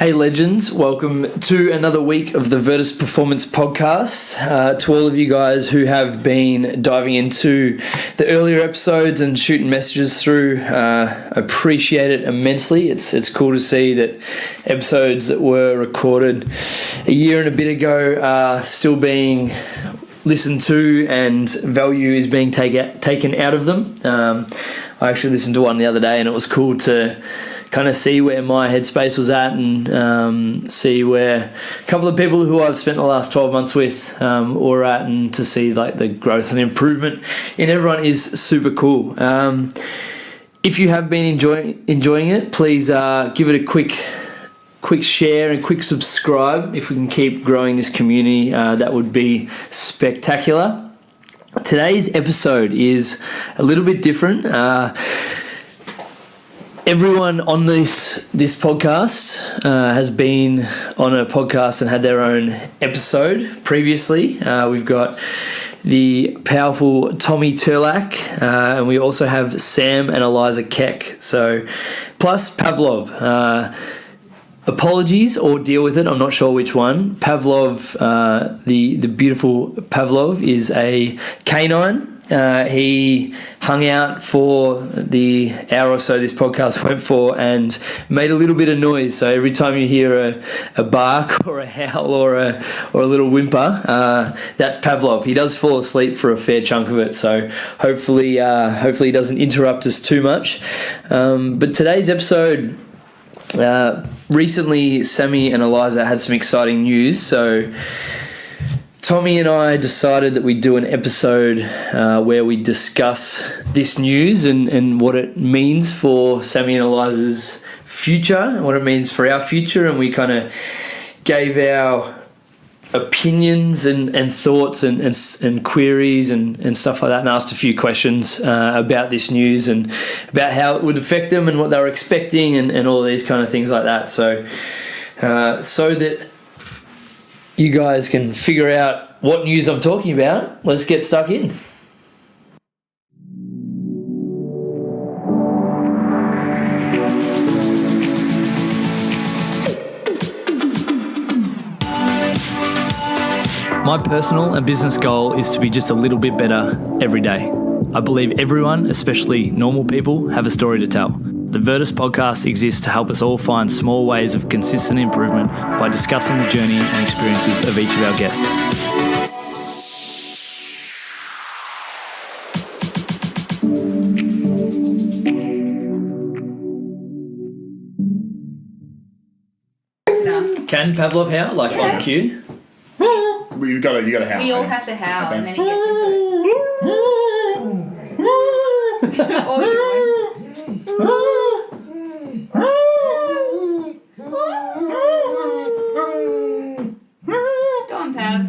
Hey legends, welcome to another week of the Virtus Performance Podcast. To all of you guys who have been diving into the earlier episodes and shooting messages through, appreciate it immensely. It's cool to see that episodes that were recorded a year and a bit ago are still being listened to and value is being taken out of them. I actually listened to one the other day and it was cool to kind of see where my headspace was at and see where a couple of people who I've spent the last 12 months with were at, and to see like the growth and improvement in everyone is super cool. If you have been enjoying it, please give it a quick share and quick subscribe. If we can keep growing this community, that would be spectacular. Today's episode is a little bit different. Everyone on this podcast has been on a podcast and had their own episode previously. We've got the powerful Tommy Terlaak, and we also have Sam and Eliza Keck. So, plus Pavlov. Apologies or deal with it, I'm not sure which one. Pavlov, the beautiful Pavlov, is a canine. He hung out for the hour or so this podcast went for and made a little bit of noise. So every time you hear a bark or a howl or a little whimper, that's Pavlov. He does fall asleep for a fair chunk of it, so hopefully he doesn't interrupt us too much. But today's episode, recently Sammy and Eliza had some exciting news. So Tommy and I decided that we'd do an episode where we discuss this news and what it means for Sammy and Eliza's future, and what it means for our future, and we kind of gave our opinions and thoughts and queries and stuff like that, and asked a few questions about this news and about how it would affect them and what they were expecting and all these kind of things like that. So that you guys can figure out what news I'm talking about, let's get stuck in. My personal and business goal is to be just a little bit better every day. I believe everyone, especially normal people, have a story to tell. The Virtus podcast exists to help us all find small ways of consistent improvement by discussing the journey and experiences of each of our guests. Can Pavlov howl on cue? Well, you got to howl. We all have to howl, okay. And then he gets into it. All your Go on, Pav.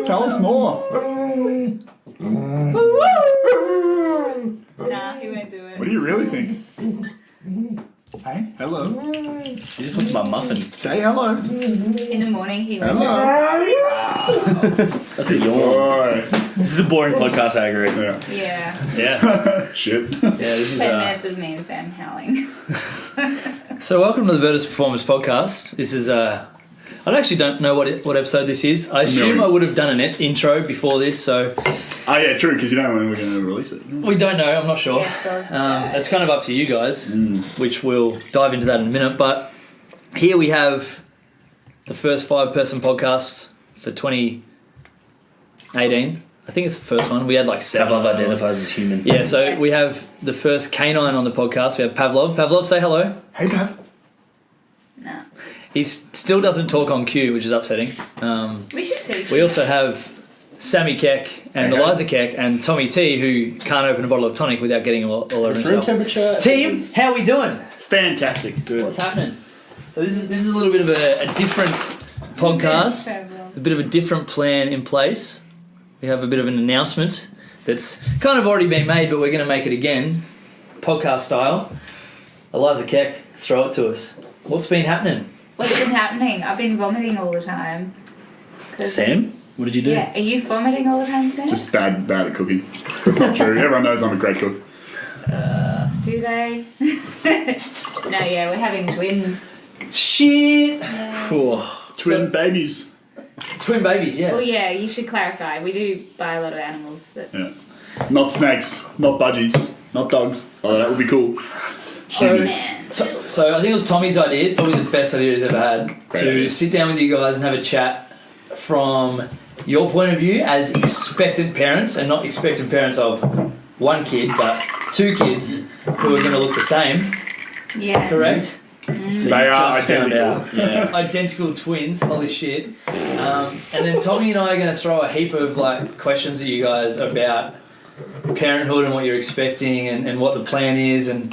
Tell us more. Nah, he won't do it. What do you really think? Hey, hello. He just wants my muffin. Say hello. In the morning, he won't Hello. That's a yawn. This is a boring podcast, I agree. Yeah. Shit. Yeah, this is 10 minutes of me and Sam howling. So welcome to the Virtus Performance Podcast. This is I actually don't know what episode this is. I assume I would have done an intro before this, so... Oh yeah, true, because you don't know when we're going to release it. We don't know, I'm not sure. Yeah, so it's kind of up to you guys, which we'll dive into that in a minute. But here we have the first 5-person podcast for 2018. I think it's the first one. We had like 7. Pavlov identifies as human. Yeah, so we have the first canine on the podcast. We have Pavlov. Pavlov, say hello. Hey, Pav. No. He still doesn't talk on cue, which is upsetting. We should teach. We also have Sammy Keck and Eliza Keck and Tommy T, who can't open a bottle of tonic without getting all over It's himself. room temperature. Team, how are we doing? Fantastic. Good. What's happening? So this is a little bit of a different podcast, a bit of a different plan in place. We have a bit of an announcement that's kind of already been made, but we're going to make it again, podcast style. Eliza Keck, throw it to us. What's been happening? What's been happening? I've been vomiting all the time. Sam, what did you do? Yeah, are you vomiting all the time, Sam? Just bad at cooking. That's not true. Everyone knows I'm a great cook. Do they? No, yeah, we're having twins. Shit. Twin babies. Twin babies, yeah. Well, yeah, you should clarify. We do buy a lot of animals that. Yeah. Not snakes, not budgies, not dogs. Oh, that would be cool. So, Man. so I think it was Tommy's idea, probably the best idea he's ever had, Great to idea. sit down with you guys and have a chat from your point of view as expectant parents, and not expectant parents of one kid, but two kids who are going to look the same, Yeah. correct? They are Just found identical. out. Yeah. Identical twins, holy shit. And then Tommy and I are going to throw a heap of like questions at you guys about parenthood and what you're expecting and what the plan is, and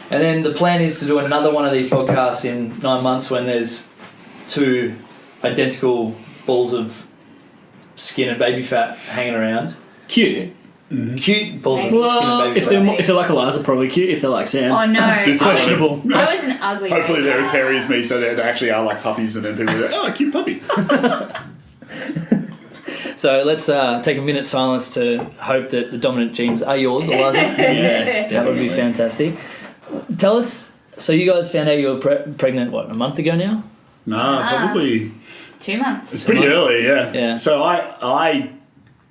then the plan is to do another one of these podcasts in 9 months when there's two identical balls of skin and baby fat hanging around. Cute. Cute balls of skin and Well, baby if fat. they're like Eliza, probably cute. If they're like Sam, Oh no. This questionable. I was an ugly. Hopefully baby. they're as hairy as me, so they actually are like puppies, and then people are like, oh, a cute puppy. So let's take a minute's silence to hope that the dominant genes are yours, Eliza. Yes, That would be fantastic. Tell us, so you guys found out you were pregnant, what, a month ago now? Nah, probably. 2 months. It's pretty early, yeah. Yeah. So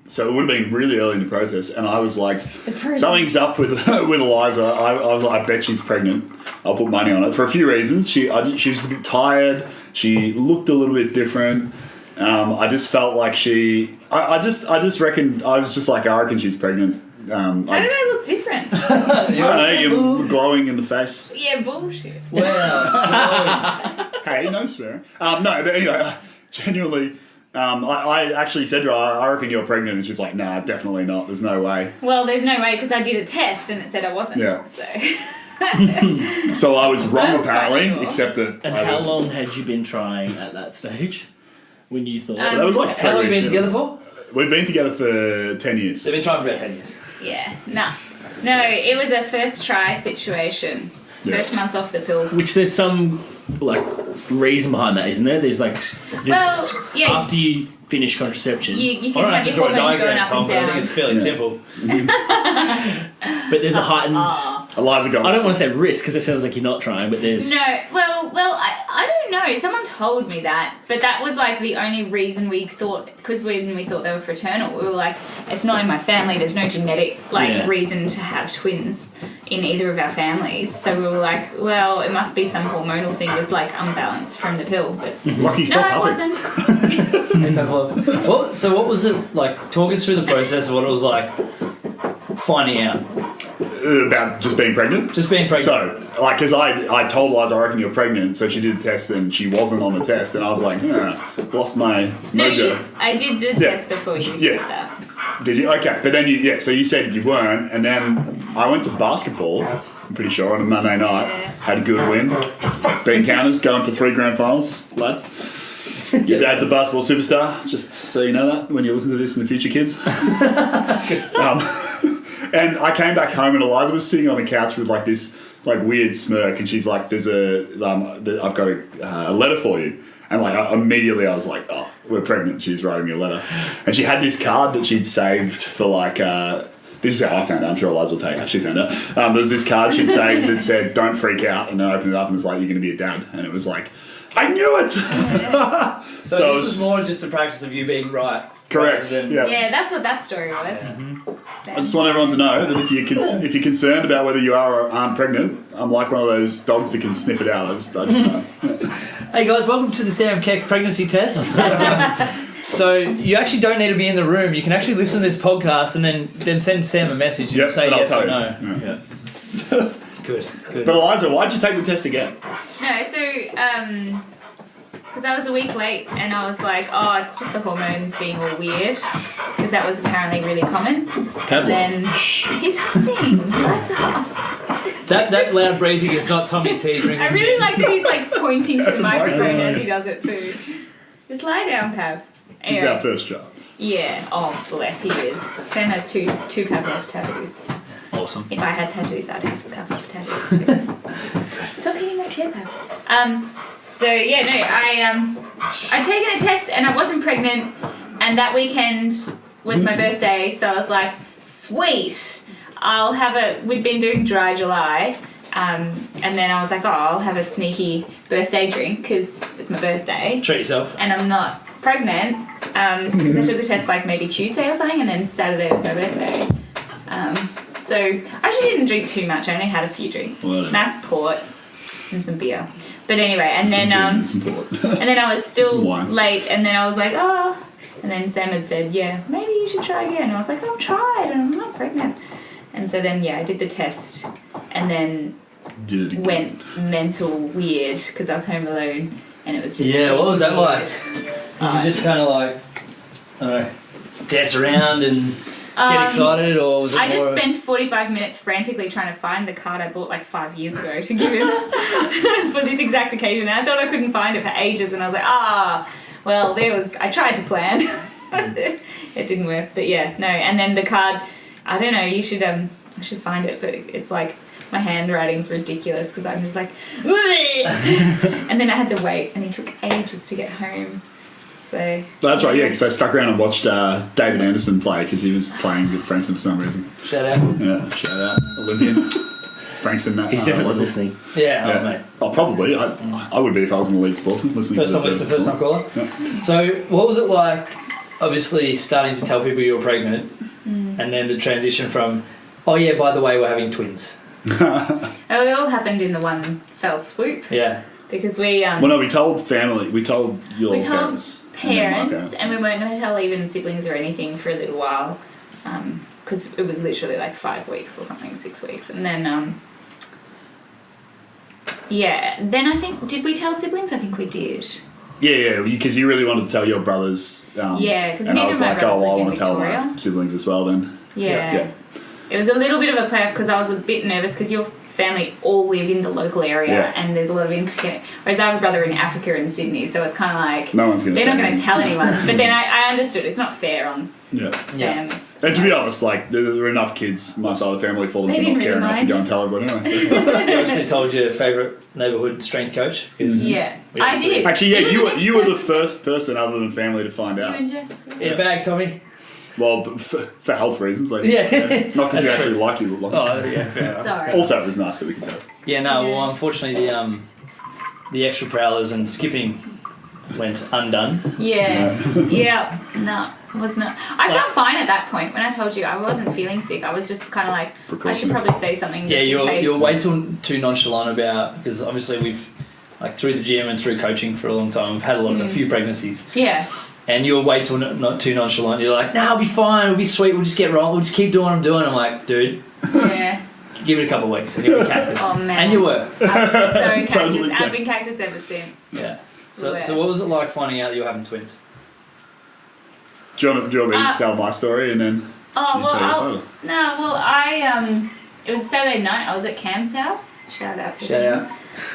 so it would have been really early in the process, and I was like, process. something's up with Eliza. I was like, I bet she's pregnant. I'll put money on it for a few reasons. She was a bit tired. She looked a little bit different. I just felt like I just reckoned, I was just like, I reckon she's pregnant. How did I look different? I don't know, you're glowing in the face. Yeah, bullshit. Wow. Hey, no swearing. No, but anyway, genuinely, I actually said to her, I reckon you're pregnant, and she's like, nah, definitely not. There's no way. Well, there's no way because I did a test and it said I wasn't. Yeah. So. So I was wrong, I was apparently, quite sure. except that And I how was... long had you been trying at that stage? When you thought That was like 3 How long have you weeks. been together for? We've been together for 10 years. They've been trying for about 10 years. Yeah. Nah. No, it was a first try situation. Yeah. First month off the pill. which there's some like reason behind that, isn't there? There's like just Well, yeah. after you finish contraception, You I can don't have have to your draw a hormones going diagram, up Tom, and but I think down. it's fairly simple. but there's a heightened. Eliza got... I don't want to say risk because it sounds like you're not trying, but there's No, well, I don't know. Someone told me that, but that was like the only reason we thought, because when we thought they were fraternal, we were like, it's not in my family. There's no genetic Yeah. reason to have twins in either of our families. So we were like, well, it must be some hormonal thing that's like unbalanced from the pill. But Lucky no, stop it puppy. wasn't. Well, so what was it like? Talk us through the process of what it was like finding out. About just being pregnant? Just being pregnant. So, like, because I told Eliza, I reckon you're pregnant, so she did a test and she wasn't on the test, and I was like, lost my No, mojo. I did the Yeah. test before you Yeah. said that. Did you? Okay, but then so you said you weren't, and then I went to basketball, I'm pretty sure, on a Monday night, had a good win, beat counters, going for 3 grand finals, lads. Your dad's a basketball superstar, just so you know that when you listen to this in the future, kids. And I came back home and Eliza was sitting on the couch with like this like weird smirk, and she's like, "There's I've got a letter for you." And like immediately I was like, "Oh, we're pregnant." She's writing me a letter, and she had this card that she'd saved for like. This is how I found out. I'm sure Eliza will tell you how she found out. There was this card she'd saved that said, "Don't freak out," and I opened it up and it's like, "You're going to be a dad," and it was like, I knew it. So So this it was more just a practice of you being right. correct. rather than- Yeah. Yeah, that's what that story was. I just want everyone to know that if you're concerned about whether you are or aren't pregnant, I'm like one of those dogs that can sniff it out. I just know. Hey guys, welcome to the Sam Keck pregnancy test. So you actually don't need to be in the room. You can actually listen to this podcast and then send Sam a message and Yep, say and I'll yes tell or you. no. Yeah. Good. But Eliza, why'd you take the test again? No, so, because I was a week late and I was like, oh, it's just the hormones being all weird, because that was apparently really common. Pavlov. Then he's huffing. Relax off. That loud breathing is not Tommy T drinking I really gin. like that he's like pointing to the microphone Microphone. as he does it too. Just lie down, Pav. It's Anyway, our first job. yeah. Oh, bless, he is. Sam has two Pavlov tattoos. Awesome. If I had tattoos, I'd have Pavlov tattoos too. Stop hitting my chair, Pav. So yeah, no, I'd taken a test and I wasn't pregnant, and that weekend was my birthday, so I was like, sweet, we'd been doing dry July, and then I was like, I'll have a sneaky birthday drink because it's my birthday. Treat yourself. And I'm not pregnant because I took the test like maybe Tuesday or something, and then Saturday was my birthday. So I actually didn't drink too much. I only had a few drinks, mass port and some beer. But anyway, and then and then I was still late, and then I was like, oh. And then Sam had said, yeah, maybe you should try again. And I was like, I've tried and I'm not pregnant. And so then, I did the test and then went mental weird because I was home alone and it was just... Yeah, what was that like? Did you just kind of like, I don't know, dance around and get excited, or was it I more... just spent 45 minutes frantically trying to find the card I bought like 5 years ago to give him for this exact occasion. And I thought I couldn't find it for ages and I was like, well, I tried to plan. It didn't work, but no. And then the card, I don't know, I should find it, but it's like, my handwriting's ridiculous because I'm just like, and then I had to wait and it took ages to get home. So. That's right, yeah, because I stuck around and watched David Anderson play because he was playing with Frankston for some reason. Shout out. Yeah, shout out. Olympian. Frankston. He's definitely listening. Yeah. Oh, mate. Oh, probably. I would be if I was an elite sportsman listening. First time listener, first time caller. Yeah. So, what was it like, obviously, starting to tell people you were pregnant and then the transition from, oh, yeah, by the way, we're having twins? It all happened in the one fell swoop. Yeah. Because we... well, no, we told family. We told your parents. Parents, and we weren't going to tell even siblings or anything for a little while because it was literally like 5 weeks or something, 6 weeks. And then... then I think, did we tell siblings? I think we did. Yeah, because you really wanted to tell your brothers. Because and I was like, I want to tell my siblings as well then. Yeah. It was a little bit of a play off because I was a bit nervous because your family all live in the local area and there's a lot of interconnection. Whereas I have a brother in Africa in Sydney, so it's kind of like no one's gonna they're not going to tell anyone. But then I understood it's not fair on Sam. And to be honest, like there were enough kids my side of the family for them to not care enough to go and tell everyone anyway. So. You obviously told your favourite neighbourhood strength coach. I did. Actually, you were the first person other than family to find out. You and Jess. In a bag, Tommy. Well, for health reasons, like not because you actually like you. Like. Oh, yeah, fair enough. Sorry. Also, it was nice that we could tell. Yeah, no. Well, unfortunately, the extra prowlers and skipping went undone. Yeah. No, was not. I felt fine at that point when I told you I wasn't feeling sick. I was just kind of like, I should probably say something. Just in case. You're way too nonchalant about because obviously we've like through the gym and through coaching for a long time we've had a few pregnancies. Yeah. And you're way too not too nonchalant. You're like, I'll be fine. It'll be sweet. We'll just get wrong. We'll just keep doing what I'm doing. I'm like, dude. Yeah. Give it a couple of weeks and you'll be cactus. Oh man. And you were. I was so cactus. Totally I've been cactus ever since. Yeah. So what was it like finding out that you were having twins? Do you want me to tell my story and then? I it was a Saturday night. I was at Cam's house. Shout out to him.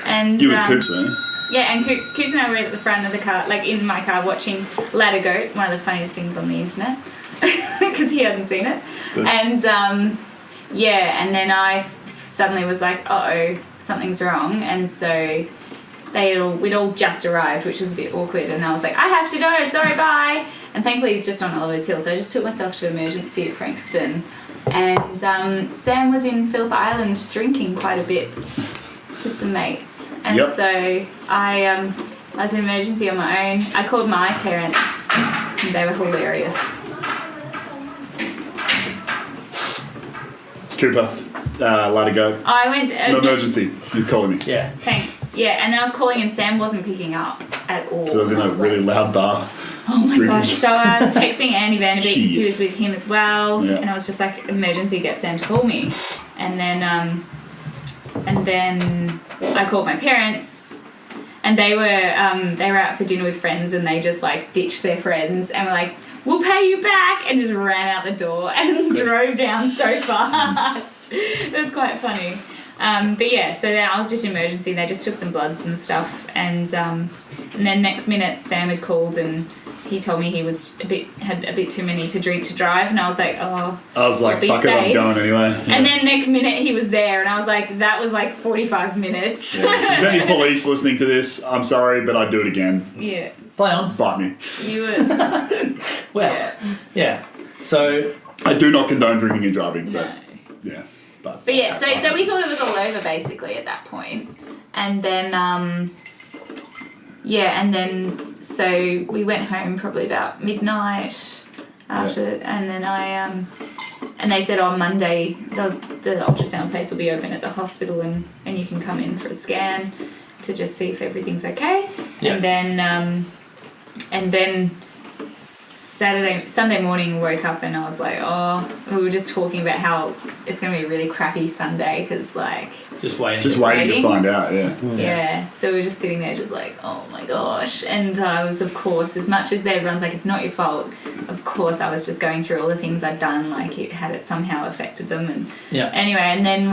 And you were Coops, weren't you? Yeah, and Coops and I were at the front of the car, like in my car, watching Ladder Goat, one of the funniest things on the internet, because he hadn't seen it. Good. And and then I suddenly was like, something's wrong, and so we'd all just arrived, which was a bit awkward, and I was like, I have to go, sorry, bye. And thankfully he's just on Oliver's Hill, so I just took myself to emergency at Frankston, and Sam was in Phillip Island drinking quite a bit with some mates. And so I was in emergency on my own. I called my parents and they were hilarious. Cooper, let it go. I went... no emergency. You're calling me. Yeah. Thanks. Yeah, and then I was calling and Sam wasn't picking up at all. So I was in a really loud bar. Oh my gosh. So I was texting Andy Vanderbeek because he was with him as well. Yeah. And I was just like, emergency, get Sam to call me. And then I called my parents, and they were out for dinner with friends, and they just like ditched their friends and were like, "We'll pay you back," and just ran out the door and drove down so fast. It was quite funny. But yeah, so then I was just emergency. They just took some bloods and stuff, and then next minute Sam had called and he told me he was had a bit too many to drink to drive, and I was like, fuck it, I'm going anyway. Yeah. And then next minute he was there, and I was like, that was like 45 minutes. Yeah. Is there any police listening to this? I'm sorry, but I'd do it again. Yeah. Play on. Bite me. You would. Well, yeah. So I do not condone drinking and driving, but yeah. But yeah, so we thought it was all over basically at that point. And then, so we went home probably about midnight after, and then and they said on Monday the ultrasound place will be open at the hospital and you can come in for a scan to just see if everything's okay. Yeah. And then Sunday morning woke up and I was like, we were just talking about how it's going to be a really crappy Sunday because like... Just waiting to find out, yeah. Yeah, so we were just sitting there just like, oh my gosh. And I was, of course, as much as everyone's like, it's not your fault, of course I was just going through all the things I'd done, like it somehow affected them. And anyway, and then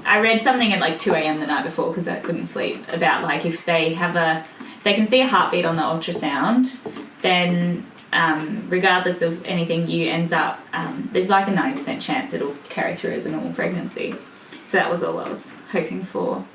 I read something at like 2 a.m. the night before because I couldn't sleep about like if they can see a heartbeat on the ultrasound, then... regardless of anything ends up, there's like a 90% chance it'll carry through as a normal pregnancy. So that was all I was hoping for.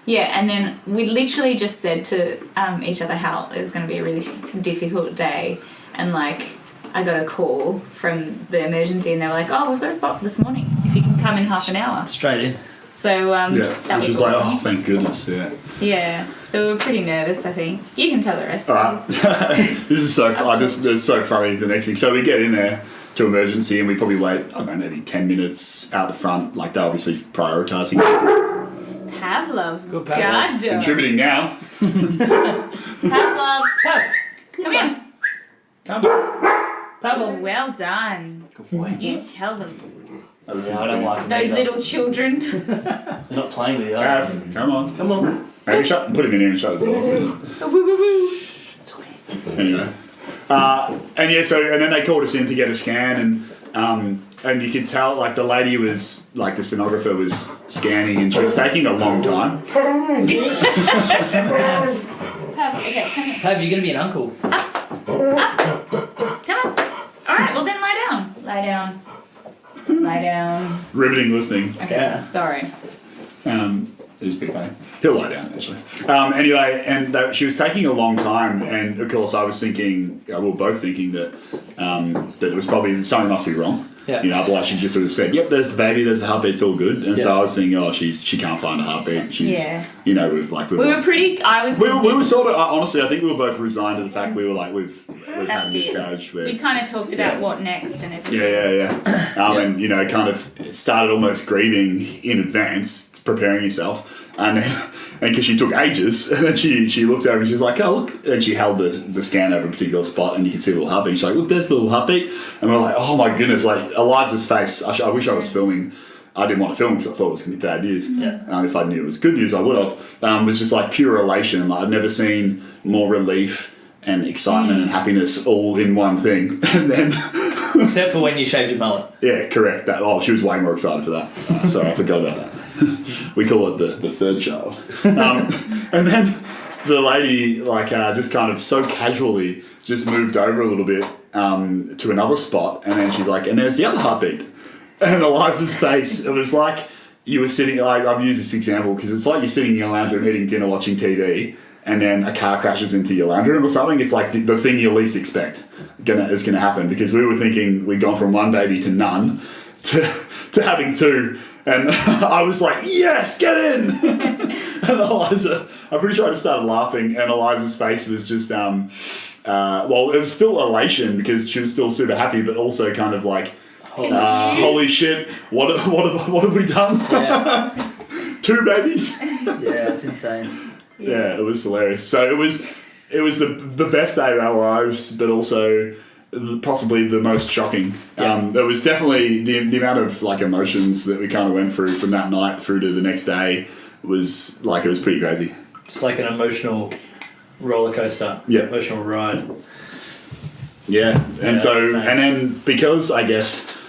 Yeah, and then we literally just said to each other how it was going to be a really difficult day. And like, I got a call from the emergency and they were like, we've got a spot this morning if you can come in half an hour. Straight in. So that which was awesome. like, thank goodness, yeah. Yeah, so we were pretty nervous, I think. You can tell the rest. This is so funny. This is so funny. The next thing, so we get in there to emergency, and we probably wait, I don't know, maybe 10 minutes out the front. Like they're obviously prioritising. Pavlov, Good Pavlov. God, Contributing now. Pavlov, come here. Come. Pavlov. Well done. Good boy. You tell them. Oh, this Yeah, is I don't like Those it. little children. They're not playing with the other. Come on. Come on. Maybe put him in here and shut the door. Anyway. And then they called us in to get a scan, and you could tell, like, the lady was, like, the sonographer was scanning, and she was taking a long time. Pav, okay, come here. Pav, you're going to be an uncle. Come on. All right, well then lie down. Lie down. Riveting listening. Okay, Yeah. sorry. It was pretty funny. He'll lie down, actually. Anyway, and she was taking a long time, and of course I was thinking, we were both thinking that it was probably, something must be wrong. Yeah. You know, otherwise she just sort of said, yep, there's the baby, there's the heartbeat, it's all good. And so I was thinking, she can't find a heartbeat. She's, you know, we were pretty, we were sort of, honestly, I think we were both resigned to the fact we were like, we've had a miscarriage. We kind of talked about what next and everything. Yeah. And, you know, kind of started almost grieving in advance, preparing yourself. And because she took ages, and then she looked over and she's like, oh, look. And she held the scan over a particular spot, and you can see a little heartbeat. She's like, look, there's the little heartbeat. And we're like, oh my goodness, like Eliza's face. I wish I was filming. I didn't want to film because I thought it was going to be bad news. Yeah. If I knew it was good news, I would have. It was just like pure elation. Like, I've never seen more relief and excitement and happiness all in one thing. And then... Except for when you shaved your mullet. Yeah, correct. She was way more excited for that. Sorry, I forgot about that. We call it the third child. And then the lady, like, just kind of so casually just moved over a little bit to another spot, and then she's like, and there's the other heartbeat. And Eliza's face, it was like you were sitting, I've used this example because it's like you're sitting in your lounge room eating dinner, watching TV, and then a car crashes into your lounge room or something. It's like the thing you least expect is going to happen, because we were thinking we'd gone from one baby to none to having two. And I was like, yes, get in! And Eliza, I'm pretty sure I just started laughing, and Eliza's face was just, it was still elation because she was still super happy, but also kind of like, holy shit, what have we done? Yeah. 2 babies? Yeah, it's insane. Yeah, it was hilarious. So it was the best day of our lives, but also possibly the most shocking. There was definitely the amount of like emotions that we kind of went through from that night through to the next day was like, it was pretty crazy. Just like an emotional roller coaster. Yeah. Emotional ride. Yeah, and so insane. and then because I guess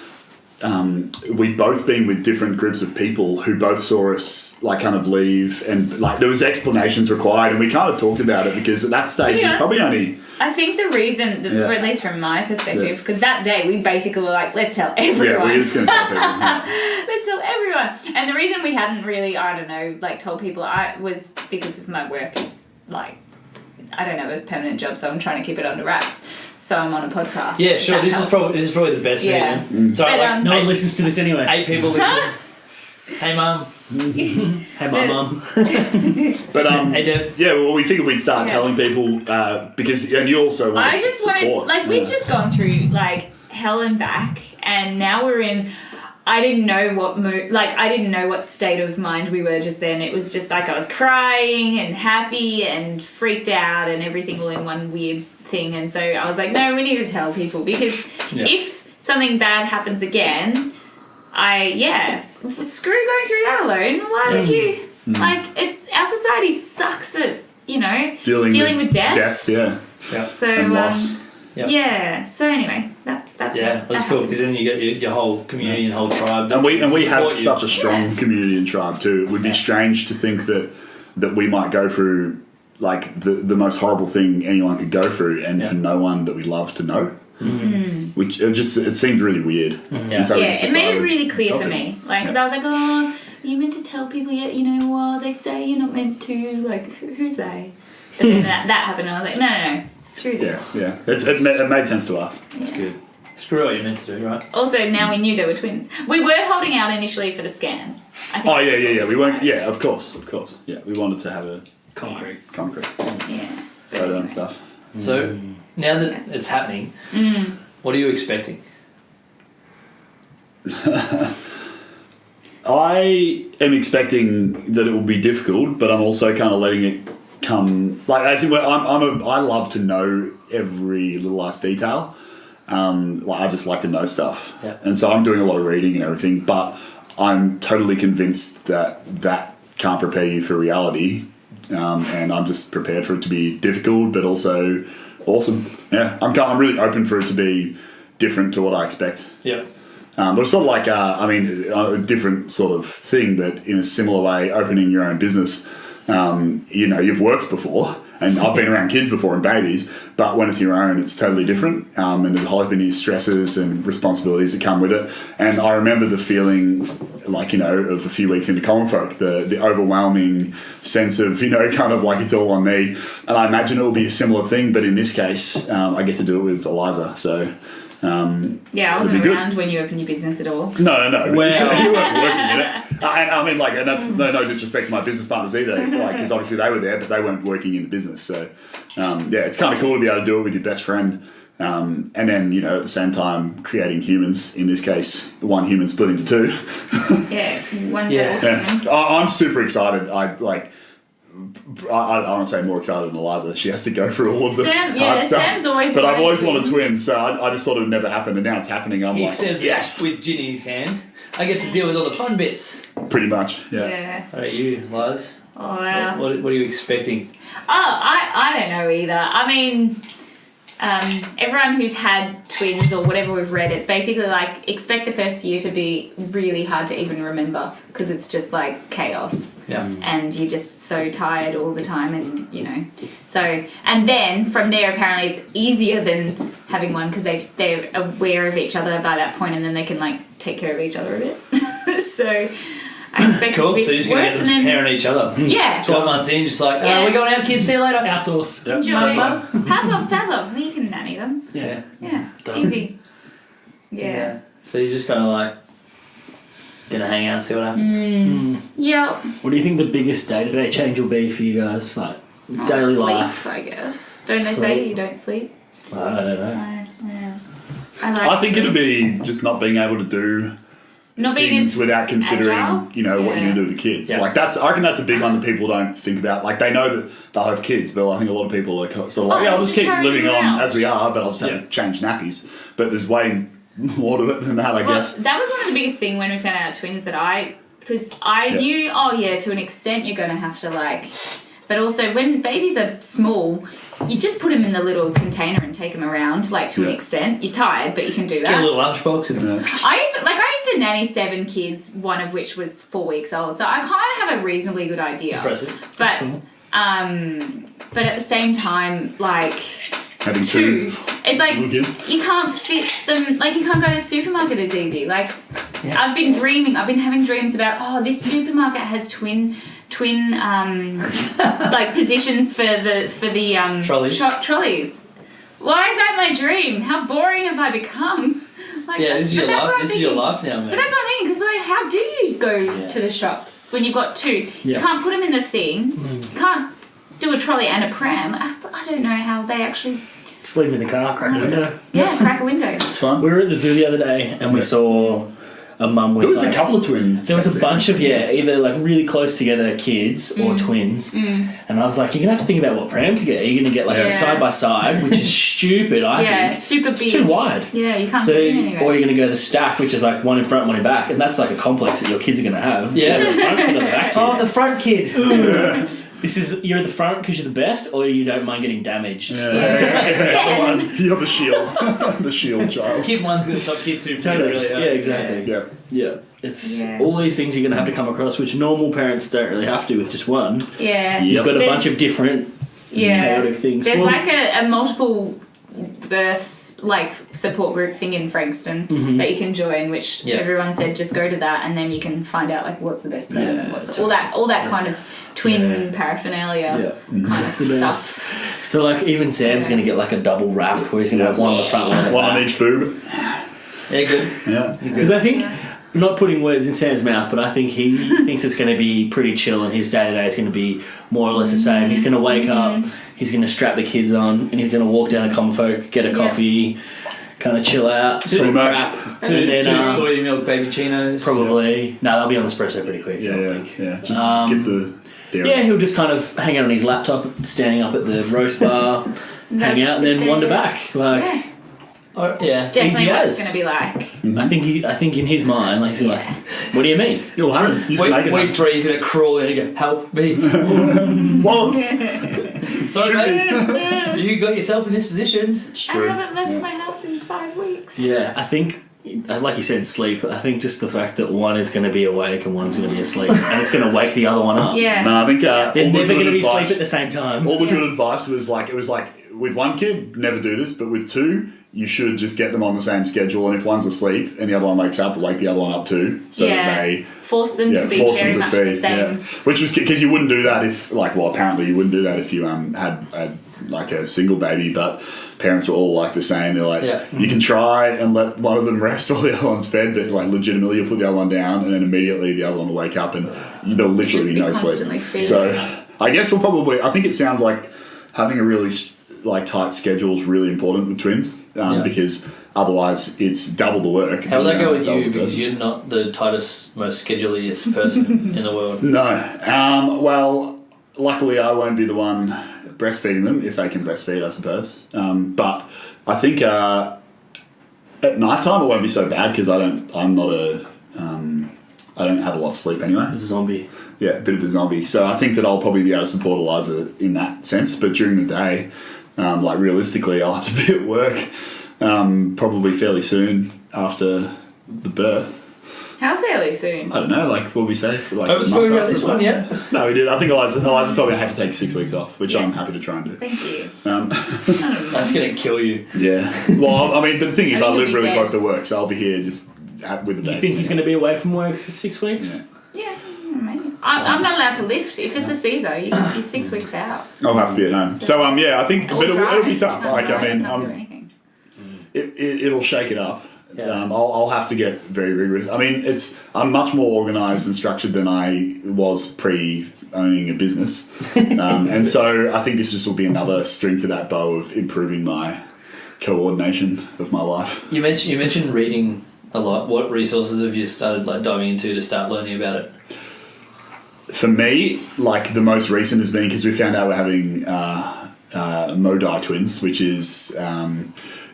we'd both been with different groups of people who both saw us like kind of leave, and like there was explanations required, and we kind of talked about it because at that stage it was probably only... I think the reason, for at least from my perspective, because that day we basically were like, let's tell everyone. Yeah, we were just going to tell everyone. Let's tell everyone. And the reason we hadn't really, I don't know, like told people was because of my work is like, I don't have a permanent job, so I'm trying to keep it under wraps. So I'm on a podcast. Yeah, sure. This is probably the best Yeah. reason. So But, like, No one listens to this anyway. 8 people listen. Hey, Mum. Hey, my Mum. But Hey, Deb. yeah, well, we figured we'd start telling people because, and you also want I just wanted, support. like, we'd just gone through, like, hell and back, and now we're in, I didn't know what I didn't know what state of mind we were just then. It was just like I was crying and happy and freaked out and everything all in one weird thing. And so I was like, no, we need to tell people because if something bad happens again, screw going through that alone. Why would you? Like, it's our society sucks at, you know, dealing with death. Yeah. So And loss. yeah. So anyway, that's cool because then you get your whole community and whole tribe. And we have support you. such a strong community and tribe too. It would be strange to think that we might go through like the most horrible thing anyone could go through, and for no one that we love to know. Which it seemed really weird. And so it made it really clear for me. Like, because I was like, oh, are you meant to tell people yet? You know what? They say you're not meant to. Like, who's they? But then that happened, and I was like, no, screw this. Yeah. It made sense to us. It's good. Screw what you're meant to do, right? Also, now we knew they were twins. We were holding out initially for the scan. I think We weren't. Yeah, of course. Yeah, we wanted to have a concrete photo and stuff. So now that it's happening, what are you expecting? I am expecting that it will be difficult, but I'm also kind of letting it come. Like, as in, I love to know every little last detail. I just like to know stuff, and so I'm doing a lot of reading and everything. But I'm totally convinced that can't prepare you for reality, and I'm just prepared for it to be difficult, but also awesome. Yeah, I'm really open for it to be different to what I expect. Yeah. But it's sort of like, a different sort of thing, but in a similar way, opening your own business. You've worked before, and I've been around kids before and babies, but when it's your own, it's totally different. And there's a whole heap of new stresses and responsibilities that come with it. And I remember the feeling, of a few weeks into Common Folk, the overwhelming sense of, kind of like it's all on me. And I imagine it will be a similar thing, but in this case, I get to do it with Eliza, so... I wasn't around when you opened your business at all. No. Well, you weren't working in it. And that's no disrespect to my business partners either, because obviously they were there, but they weren't working in the business. So, it's kind of cool to be able to do it with your best friend. And then, at the same time, creating humans, in this case, one human split into two. One human. I'm super excited. I want to say more excited than Eliza. She has to go through all of the hard stuff. Sam's always but I've always wanted twins, so I just thought it would never happen, and now it's happening. He says yes with Ginny's hand. I get to deal with all the fun bits. Pretty much, yeah. How about you, Liz? Oh, wow. What are you expecting? Oh, I don't know either. I mean, everyone who's had twins or whatever we've read, it's basically like expect the first year to be really hard to even remember because it's just like chaos. Yeah. And you're just so tired all the time, and and then from there apparently it's easier than having one because they're aware of each other by that point, and then they can like take care of each other a bit. So I expect it to be so you're just going to get them to parent each other. Yeah. 12 months in, just like, we're going out, kids, see you later. Outsource. Enjoy. Pavlov. You can nanny them. Yeah. Easy. Yeah. So you're just kind of like going to hang out and see what happens. Yeah. What do you think the biggest day-to-day change will be for you guys? Like, daily sleep, life? I guess. Don't they say you don't sleep? I don't know. I think it'll be just not being able to do things without considering, agile? What you're going to do with the kids. Yeah. Like I reckon that's a big one that people don't think about. Like they know that they'll have kids, but I think a lot of people are sort of like, I'll just keep living on as we are, but I'll just have to change nappies. But there's way more to it than that, I guess. That was one of the biggest things when we found out twins because I knew, to an extent you're going to have to but also when babies are small, you just put them in the little container and take them around, to an extent. You're tired, but you can do that. Get a little lunchbox in there. I used to nanny 7 kids, one of which was 4 weeks old, so I kind of have a reasonably good idea. Impressive. But but at the same time, having two, it's like little kids. you can't fit them. You can't go to the supermarket as easy. I've been having dreams about this supermarket has twin positions for the trolleys. Trolleys. Why is that my dream? How boring have I become? This is your life. This is your life now, man. But that's what I'm thinking, because how do you you go to the shops when you've got two. You Yeah. can't put them in the thing. You can't do a trolley and a pram. I don't know how they actually... Sleeping in the car, crack the window. Yeah, crack a window. It's fun. We were at the zoo the other day and we saw a mum with. There was a couple of twins. There was a bunch of either like really close together kids or twins, and I was like, you're gonna have to think about what pram to get. Are you gonna get like a side by side, which is stupid? I think super big. It's too wide. Yeah, you can't. So, put it anywhere. or you're gonna go the stack, which is like one in front, one in back, and that's like a complex that your kids are gonna have. Yeah. You're the front kid or the back kid. Oh, the front kid. You're at the front because you're the best, or you don't mind getting damaged. Yeah. You're the shield. The shield child. Kid one's gonna stop kid two. Totally. Really Yeah, exactly. Yeah. Yeah. It's all these things you're going to have to come across, which normal parents don't really have to with just one. Yeah. You've got a There's- bunch of different chaotic things. There's Well, like a multiple births like support group thing in Frankston that you can join, which everyone said just go to that and then you can find out like what's the best plan, all that kind of twin paraphernalia kind of That's the best. stuff. So like even Sam's going to get like a double wrap where he's going to have one on the front, one on the One on back. each boob. Yeah, good. Yeah. Because I think, not putting words in Sam's mouth, but I think he thinks it's going to be pretty chill and his day-to-day is going to be more or less the same. He's going to wake up, he's going to strap the kids on, and he's going to walk down to Commonfolk, get a coffee, kind of chill out, Pretty talk much. crap, Two and then soy milk baby chinos. probably... No, they'll be on espresso pretty quick. I don't think. Yeah. Just skip the dairy. Yeah, he'll just kind of hang out on his laptop, standing up at the roast bar, hang out, and then wander back. Like, Yeah. Definitely Easy what as. it's going to be like. I think in his mind, like, he's like, what do you mean? You're 100. Just make it Week up. 3, he's gonna crawl in and go, help me. Wallace. Sorry, mate. You got yourself in this position. It's I true. haven't left my house in 5 weeks. Yeah, I think, like you said, sleep. I think just the fact that one is going to be awake and one's going to be asleep, and it's going to wake the other one up. Yeah. No, I think They're all the never good going to be advice- asleep at the same time. All the good advice was like, it was like, with one kid, never do this, but with two, you should just get them on the same schedule, and if one's asleep and the other one wakes up, wake the other one up too, so that they force them to be force very them to much the feed. same. Yeah. Which was because you wouldn't do that if, like, well, apparently you wouldn't do that if you had like a single baby, but parents were all like the same. They're like, you can try and let one of them rest while the other one's fed, but like legitimately you'll put the other one down and then immediately the other one will wake up and there'll literally be no constantly sleep. feeding. So I guess I think it sounds like having a really like tight schedule is really important with twins because otherwise it's double the work. How will that go with Double you? the Because person. you're not the tightest, most scheduliest person in the world. No. Well, luckily I won't be the one breastfeeding them if they can breastfeed, I suppose. But I think at night time it won't be so bad because I don't have a lot of sleep anyway. It's a zombie. Yeah, a bit of a zombie. So I think that I'll probably be able to support Eliza in that sense. But during the day, like realistically, I'll have to be at work probably fairly soon after the birth. How fairly soon? I don't know, like, will we say? For like Haven't a month spoken about after this that? one yet. No, we did. I think Eliza told me I have to take 6 weeks off, which I'm Yes. happy to try and do. Thank you. That's gonna kill you. Yeah. Well, I mean, but the thing is, I I think live you'll be really dead. close to work, so I'll be here just with the baby. You think he's going to be away from work for 6 weeks? Yeah. Yeah, maybe. I'm not allowed to lift. If it's a Caesar, you're 6 weeks out. I'll have to be at home. So, yeah, I think, but it'll be tough. Like, I mean, can't do anything. it'll shake it up. Yeah. I'll have to get very rigorous. I mean, I'm much more organised and structured than I was pre-owning a business, and so I think this just will be another string to that bow of improving my coordination of my life. You mentioned reading a lot. What resources have you started like diving into to start learning about it? For me, like the most recent has been because we found out we're having Modai twins, which is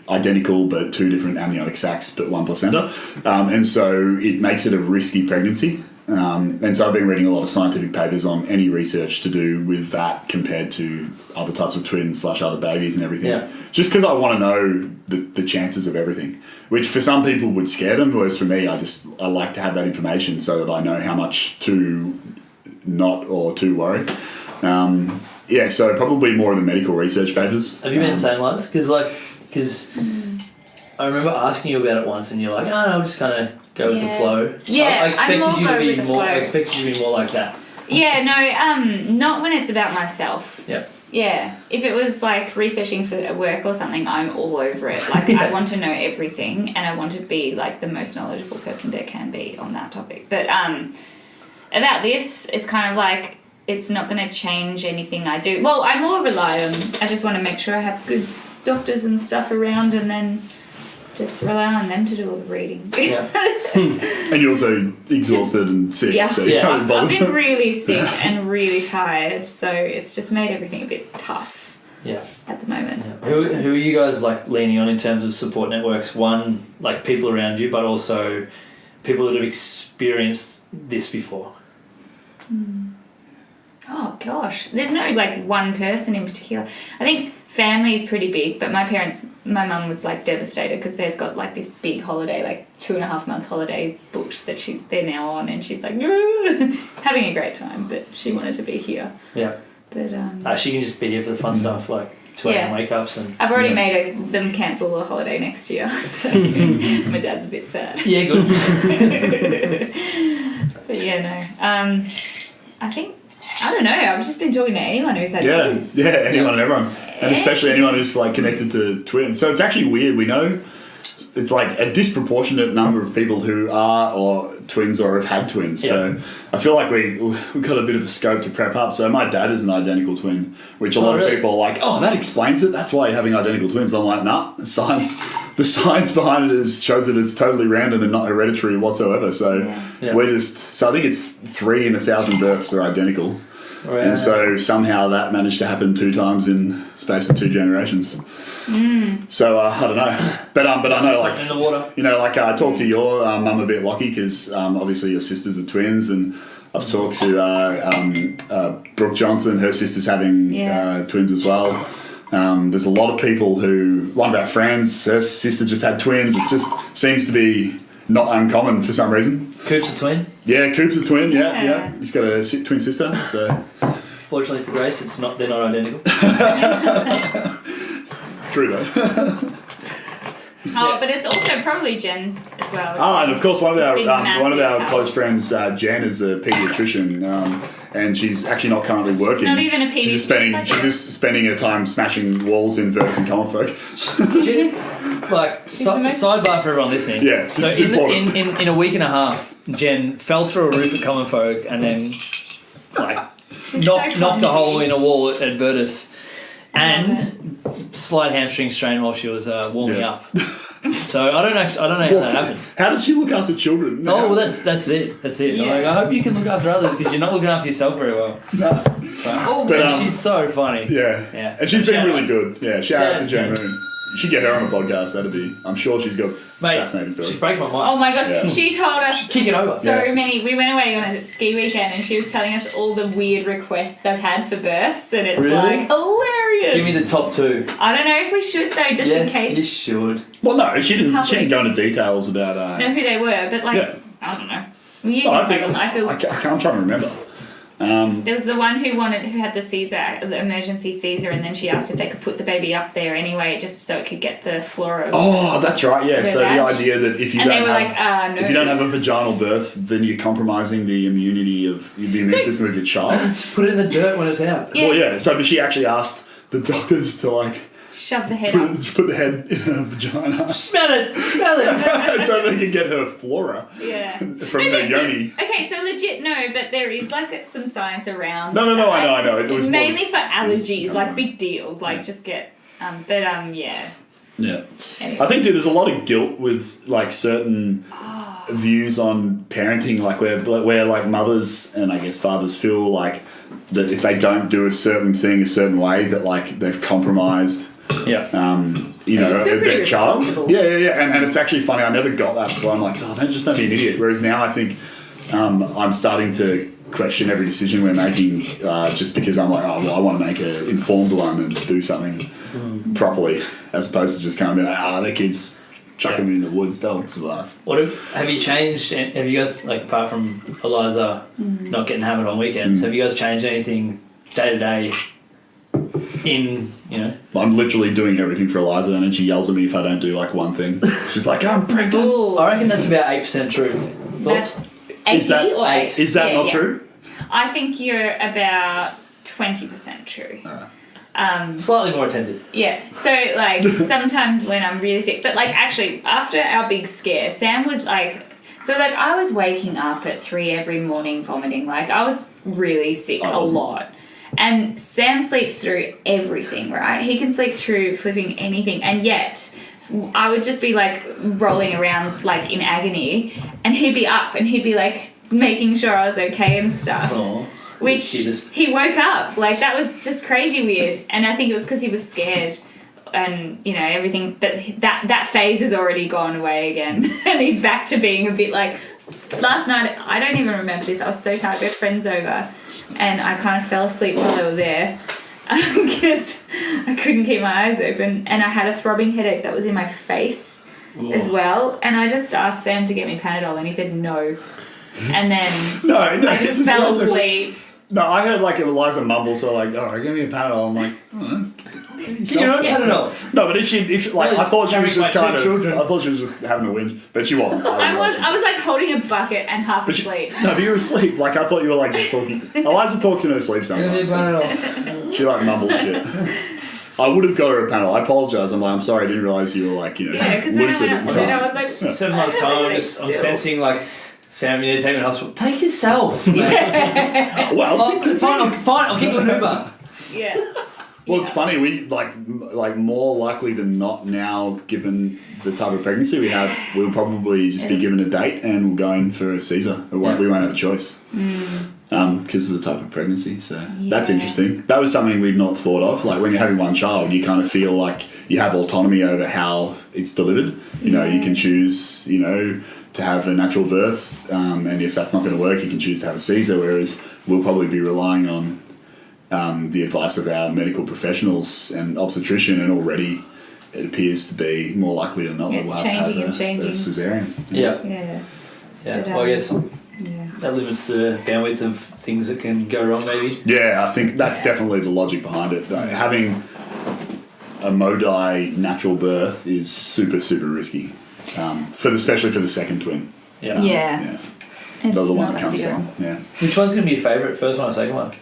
identical but two different amniotic sacs but one placenta, and so it makes it a risky pregnancy. And so I've been reading a lot of scientific papers on any research to do with that compared to other types of twins / other babies and everything. Yeah. Just because I want to know the chances of everything, which for some people would scare them, whereas for me, I like to have that information so that I know how much to not or to worry. So probably more of the medical research papers. Have you been saying Lars? Because I remember asking you about it once, and you're like, "Oh, no, I'll just kind of go with the flow." Yeah, I I'm expected more you to go be with the more. flow. I expected you to be more like that. Yeah, no, not when it's about myself. Yep. Yeah, if it was like researching for work or something, I'm all over it. Like, I want to know everything, and I want to be like the most knowledgeable person there can be on that topic. But about this, it's kind of like it's not going to change anything I do. Well, I more rely on. I just want to make sure I have good doctors and stuff around, and then just rely on them to do all the reading. Yeah. And you're also exhausted and sick. Yeah, So you can't I've bother. been really sick and really tired, so it's just made everything a bit tough Yeah. at the moment. Yeah. Who are you guys like leaning on in terms of support networks? One, like people around you, but also people that have experienced this before. Oh gosh, there's no like one person in particular. I think family is pretty big, but my mum was like devastated because they've got like this big holiday, like 2.5 month holiday booked that they're now on, and she's like having a great time, but she wanted to be here. Yeah. But She can just be here for the fun stuff, like 2 a.m. wake ups and. I've already made them cancel the holiday next year, so my dad's a bit sad. Yeah, good. But yeah, no. I think. I don't know. I've just been talking to anyone who's had kids. Yeah, anyone and everyone. And especially anyone who's like connected to twins. So it's actually weird. We know it's like a disproportionate number of people who are or twins or have had twins. Yeah. So I feel like we've got a bit of a scope to prep up. So my dad is an identical twin, which a lot of people are like, oh, that explains it. That's why you're having identical twins. I'm like, nah, the science behind it shows that it's totally random and not hereditary whatsoever. So I think it's 3 in 1,000 births are identical. Right. And so somehow that managed to happen 2 times in the space of 2 generations. So I don't know, but I know, like, in the water. You know, like I talked to your mum a bit, Lockie, because obviously your sisters are twins, and I've talked to Brooke Johnson, her sister's having twins as well. There's a lot of people who, one of our friends, her sister just had twins. It just seems to be not uncommon for some reason. Coop's a twin. Yeah, Coop's a twin. Yeah. He's got a twin sister. So Fortunately for Grace, they're not identical. true though. But it's also probably Jen as well. And of course one of our help. close friends, Jen, is a paediatrician, and she's actually not currently working. She's not even a paediatrician. She's just spending her time smashing walls in Verts and common folk. Like, sidebar for everyone listening. Yeah, So this is important. in a week and a half, Jen fell through a roof at Common Folk and then like knocked a hole in a wall at Vertus, and slight hamstring strain while she was warming up. So I don't know how that happens. How does she look after children? Oh well, that's it. Yeah. Like, I hope you can look after others because you're not looking after yourself very well. No. But she's so funny. Yeah. And she's been really good. Yeah, shout out to Jen Moon. You should get her on a podcast. I'm sure she's got fascinating stories. She's breaking my mind. Oh my gosh, Yeah. she told us Kicking over. so many. We went away on a ski weekend and she was telling us all the weird requests they've had for births, and it's like hilarious. Give me the top 2. I don't know if we should though, just in case. You should. Well, no, she didn't go into details about. Know who they were, but like I don't know. Well, you I can think tell them. I feel. I'm trying to remember. There was the one who had the emergency Caesar, and then she asked if they could put the baby up there anyway, just so it could get the flora. Oh, that's right. Yeah. So the idea that if you don't have a vaginal birth, then you're compromising the immunity of the immune system of your child. Just put it in the dirt when it's out. Yeah. Well, yeah. So, but she actually asked the doctors to like shove the head up. put the head in her vagina. Smell it. So they can get her flora from her yoni. Okay, so legit no, but there is like some science around. No, I know. It was mainly for allergies, like big deal, like just get. Yeah. Yeah. Anyway. I think there's a lot of guilt with like certain views on parenting, like where like mothers and I guess fathers feel like that if they don't do a certain thing a certain way, that like they've compromised. Yeah. Their child. Yeah. And it's actually funny. I never got that before. I'm like, don't be an idiot. Whereas now I think I'm starting to question every decision we're making just because I'm like, I want to make an informed one and do something properly, as opposed to just kind of be like, their kids, chuck them in the woods, they'll survive. Have you changed? Have you guys, like, apart from Eliza not getting hammered on weekends, have you guys changed anything day to day? I'm literally doing everything for Eliza, and then she yells at me if I don't do like one thing. She's like, I'm pregnant. Ooh. I reckon that's about 8% true. Thoughts? That's 80 or 8? Is that not true? I think you're about 20% true. Slightly more attentive. Yeah. So, like, sometimes when I'm really sick, but, like, actually, after our big scare, Sam was, like, so, like, I was waking up at 3 every morning vomiting. Like, I was really sick a lot. And Sam sleeps through everything, right? He can sleep through flipping anything. And yet, I would just be, like, rolling around, like, in agony. And he'd be up and he'd be, like, making sure I was okay and stuff. Aww. Which he woke up. Like, that was just crazy weird. And I think it was because he was scared and, you know, everything. But that phase has already gone away again. And he's back to being a bit like... Last night, I don't even remember this. I was so tired. We had friends over. And I kind of fell asleep while they were there. Because I couldn't keep my eyes open. And I had a throbbing headache that was in my face as well. And I just asked Sam to get me Panadol. And he said no. And then No, I just fell asleep. No, I heard like Eliza mumble, so like, oh, give me a Panadol. I'm like, You're not Panadol. No, but if like, Really, I thought she was just carrying kind my of, two children. I thought she was just having a whinge, but she wasn't. I was like holding a bucket and half asleep. No, but you were asleep. Like I thought you were like just talking. Eliza talks in her sleep sometimes. She like mumbles shit. I would have got her a Panadol. I apologise. I'm like, I'm sorry, I didn't realise you were like, you know, Yeah, because when I lucid. went out to bed, I was like, 7 months time, I'm sensing like, Sam, you need to take me to hospital. Take yourself. Well, Fine, I'll get you an Uber. yeah. well, it's funny. We like more likely than not now, given the type of pregnancy we have, we'll probably just be given a date and we'll go in for a Caesar. We won't have a choice because of the type of pregnancy. So that's interesting. That was something we'd not thought of. Like when you're having one child, you kind of feel like you have autonomy over how it's delivered. You know, you can choose. You know, to have a natural birth, and if that's not going to work, you can choose to have a Caesar. Whereas we'll probably be relying on the advice of our medical professionals and obstetrician, and already it appears to be more likely than not that we'll have to have a cesarean. Yeah. Well, I guess that limits the bandwidth of things that can go wrong, maybe. Yeah, I think that's definitely the logic behind it. Having a Modai natural birth is super, super risky, especially for the second twin. Yeah. It's The one not that comes ideal. along. Yeah. Which one's going to be your favourite, first one or second one?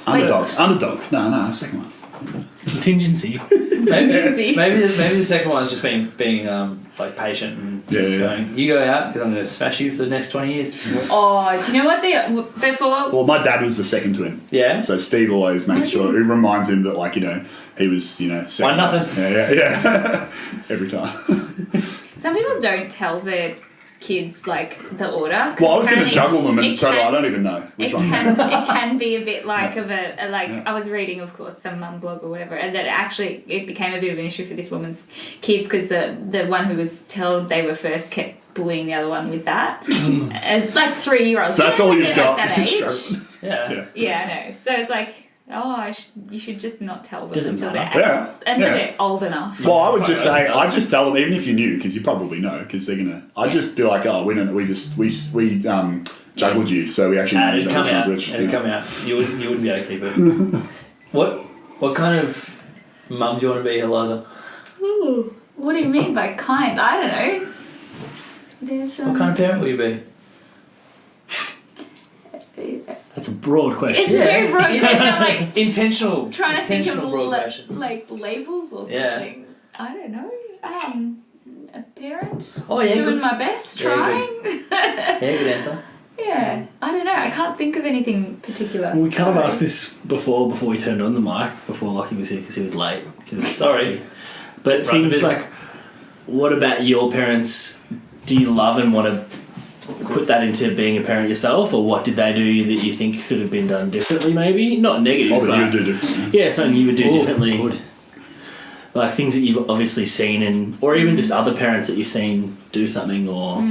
Underdog. No, second one. Contingency. Maybe the second one's just being like patient and just going, you go out because I'm going to smash you for the next 20 years. Oh, do you know what before? Well, my dad was the second twin. Yeah. So Steve always makes sure, it reminds him that, like, you know, he was, you know, second. 1-0. Yeah. Every time. Some people don't tell their kids like the order. Well, I was going to juggle them, and so I don't even know which one. It can be a bit like of a like. I was reading, of course, some mum blog or whatever, and that actually it became a bit of an issue for this woman's kids because the one who was told they were first kept bullying the other one with that, like 3-year-olds. That's all you've got. At that age. Yeah. Yeah, I know. So it's like. Oh, you should just not tell them until they're old enough. Well, I would just say, I just tell them, even if you knew, because you probably know, because they're gonna. I'd just be like, oh, we juggled you, so we actually know It'd come out. It'd come out. You wouldn't be able to keep it. What kind of mum do you want to be, Eliza? Ooh, what do you mean by kind? I don't know. There's What kind of parent will you be? That's a broad question. It's a very broad question. Like intentional. Trying to think of broad question. like labels or something. Yeah. I don't know. A parent. Oh yeah. Doing my best. Trying. Yeah, good answer. Yeah. I don't know. I can't think of anything particular. Well, we kind of asked this before we turned on the mic, before Lockie was here because he was late. Sorry. But things like, what about your parents? Do you love and want to put that into being a parent yourself, or what did they do that you think could have been done differently? Maybe not negative, What but you would do differently. Yeah, something you would do differently. Good. Like things that you've obviously seen, or even just other parents that you've seen do something, or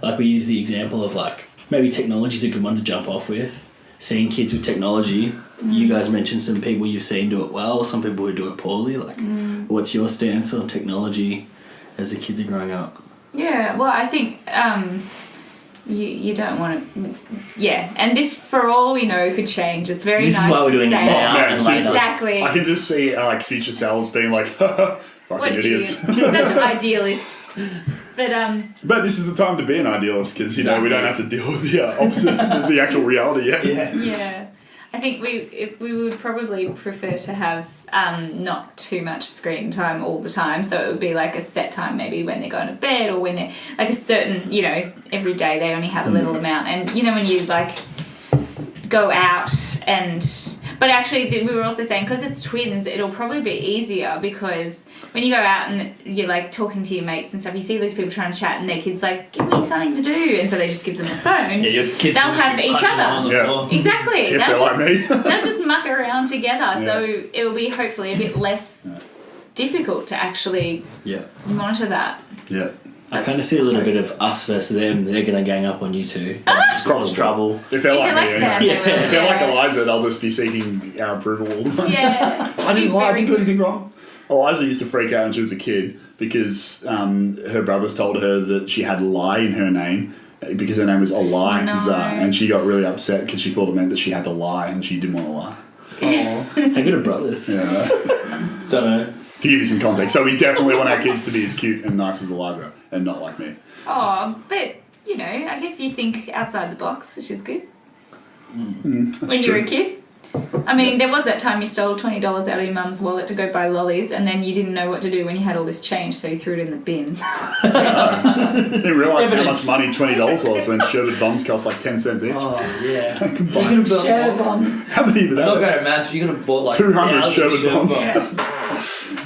like we use the example of like maybe technology's a good one to jump off with. Seeing kids with technology, you guys mentioned some people you've seen do it well, some people who do it poorly. Like, what's your stance on technology as the kids are growing up? Yeah. Well, I think. You don't want to, and this, for all we know, could change. It's very nice to say. This is why we're doing it now. and later. Exactly. I can just see like future selves being like, fucking What idiots. Just such idealists. But this is the time to be an idealist because, you know, we don't have to deal with the opposite, the actual reality yet. Yeah. I think we would probably prefer to have not too much screen time all the time. So it would be like a set time, maybe when they're going to bed or when they're like a certain, every day they only have a little amount. And when you like go out but actually we were also saying because it's twins, it'll probably be easier because when you go out and you're like talking to your mates and stuff, you see these people trying to chat and their kids like, give me something to do, and so they just give them a phone. Yeah, your kids they'll have each other. Yeah. Exactly. If they're like me. They'll just muck around together, Yeah. so it will be hopefully a bit less difficult to actually monitor that. Yeah. I kind of see a little bit of us versus them. They're going to gang up on you two. Just cause trouble. If they're like me, Sam, they will, if they're like Eliza, they'll just be seeking our approval all the time. Yeah. I didn't lie, I didn't do anything wrong. Eliza used to freak out when she was a kid because her brothers told her that she had lie in her name because her name was Eliza, and she got really upset because she thought it meant that she had to lie and she didn't want to lie. Oh, how good are brothers? Yeah. Don't know. To give you some context, so we definitely want our kids to be as cute and nice as Eliza and not like me. Oh, but I guess you think outside the box, which is good. That's When you were a kid. I mean, there was that time you stole $20 out of your mum's wallet to go buy lollies, and then you didn't know what to do when you had all this change, so you threw it in the bin. I didn't realise how much money $20 was when sherbet bombs cost like 10 cents each. Oh, yeah. Sherbet bombs. How many did I'm not that? going to maths, you could have bought like 200 sherbet bombs.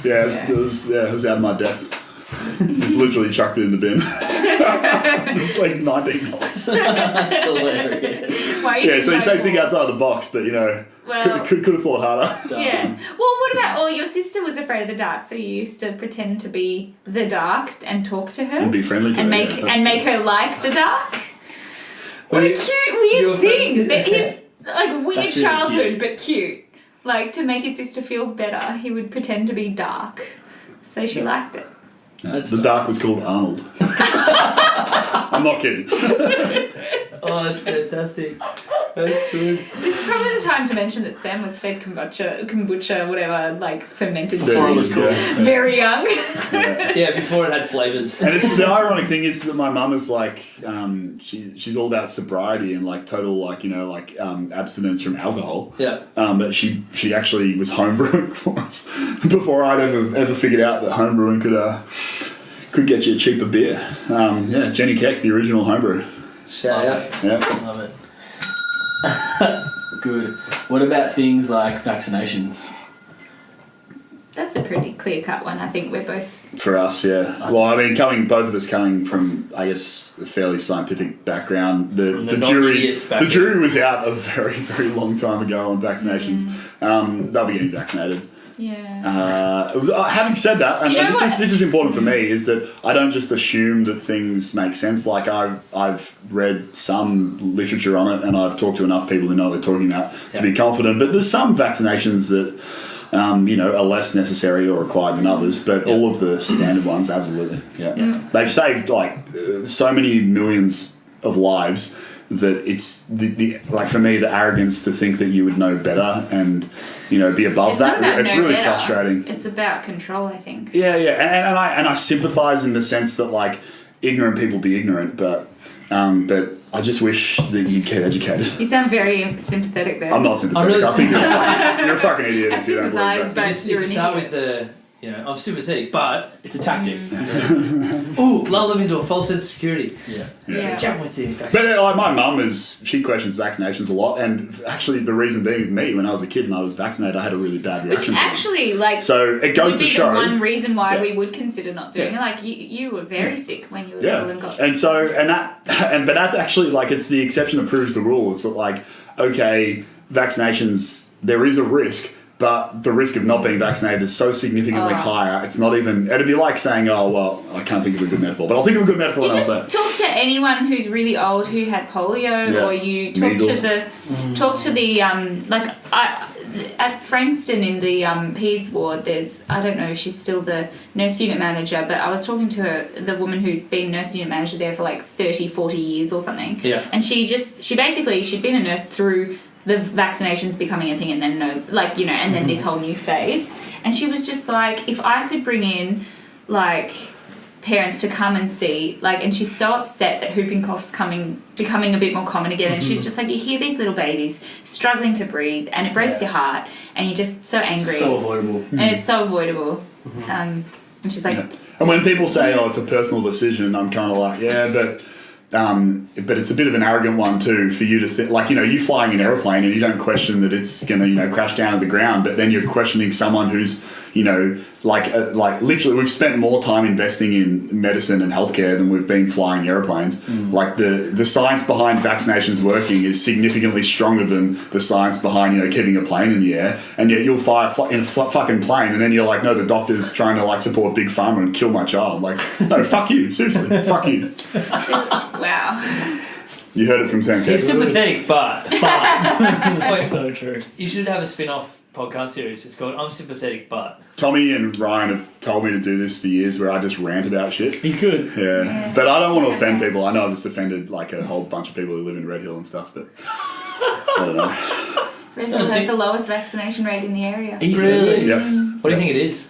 Yeah. It was out of my depth. Just literally chucked it in the bin. Like $19. That's hilarious. Why Yeah, so you say think outside the box, but Well, could have thought harder. yeah. Well, what about, your sister was afraid of the dark, so you used to pretend to be the dark and talk to her? And be friendly to and her. make yeah, and make her like the dark? What Well, a cute, weird your thing. friend- Like, weird That's really childhood, but cute. Like, to make his sister feel better, he would pretend to be dark. So she liked it. the dark was called Arnold. I'm not kidding. Oh, that's fantastic. That's good. This is probably the time to mention that Sam was fed kombucha, whatever, like fermented Before it was juice. cool. Yeah. Very young. Yeah. Yeah, before it had flavours. And it's the ironic thing is that my mum is like, she's all about sobriety and like total abstinence from alcohol. Yeah. But she actually was homebrewing for us before I'd ever figured out that homebrewing could get you a cheaper beer. Jenny Keck, the original homebrew. Shout out. Yeah. Love it. Good. What about things like vaccinations? That's a pretty clear-cut one. I think we're both... For us, yeah. Well, I mean, both of us coming from, I guess, a fairly scientific background. From the The jury non-idiots background. the jury was out a very, very long time ago on vaccinations. They'll be getting vaccinated. Yeah. Having said that, Do you know and what? this is important for me, is that I don't just assume that things make sense. Like I've read some literature on it, and I've talked to enough people who know what they're talking about to be confident. But there's some vaccinations that are less necessary or required than others. But all of the standard ones, absolutely, they've saved so many millions of lives. That it's like for me the arrogance to think that you would know better and be above It's that. not about It's no really better. frustrating. It's about control, I think. Yeah, and I sympathise in the sense that like ignorant people be ignorant, but I just wish that you'd get educated. You sound very sympathetic there. I'm not sympathetic. really I think you're a fucking idiot I if you don't believe sympathise, that. but If you're you an start idiot. with the, I'm sympathetic, but It's a tactic. ooh, lull them into a false sense of security. Yeah. Jump with the But my mum she questions vaccinations a lot, and actually the reason being me when I was a kid and I was vaccinated, I had a really bad Which reaction. to it. actually, like, So it goes would to be show. the one reason why Yeah. we would consider not doing Yeah. it. Like, you were very sick when you were Yeah, little and got... but that's actually like it's the exception that proves the rule. It's like, okay, vaccinations, there is a risk, but the risk of not being vaccinated is so significantly higher. It's not even. It'd be like saying, oh well, I can't think of a good metaphor, but I'll think of a good metaphor You and I'll just say. talk to anyone who's really old who had polio, Yeah. or you talk Measles. to the at Frankston in the peds ward. There's, I don't know if she's still the nurse unit manager, but I was talking to her, the woman who'd been nurse unit manager there for like 30, 40 years or something. Yeah. And she'd been a nurse through the vaccinations becoming a thing, and then and then this whole new phase. And she was just like, if I could bring in like parents to come and see, like, and she's so upset that whooping cough's becoming a bit more common again, and she's just like, you hear these little babies struggling to breathe, and it breaks your heart, and you're just so angry. So avoidable. And it's so avoidable. And she's like... And when people say, oh, it's a personal decision, I'm kind of like, yeah, but it's a bit of an arrogant one too for you to think, like, you know, you flying an aeroplane and you don't question that it's going to, you know, crash down to the ground, but then you're questioning someone who's, you know, like literally we've spent more time investing in medicine and healthcare than we've been flying airplanes. Like the science behind vaccinations working is significantly stronger than the science behind, you know, keeping a plane in the air, and yet you'll fly in a fucking plane and then you're like, no, the doctor's trying to like support Big Pharma and kill my child. Like, no, fuck you, seriously, fuck you. Wow. You heard it from Sam. He's sympathetic, but that's so true. You should have a spin-off podcast series. It's called I'm Sympathetic But. Tommy and Ryan have told me to do this for years where I just rant about shit. He's good. Yeah. But I don't want to offend people. I know I've just offended like a whole bunch of people who live in Red Hill and stuff, but I don't know. Red Hill has the lowest vaccination rate in the area. Really? Yep. What do you think it is?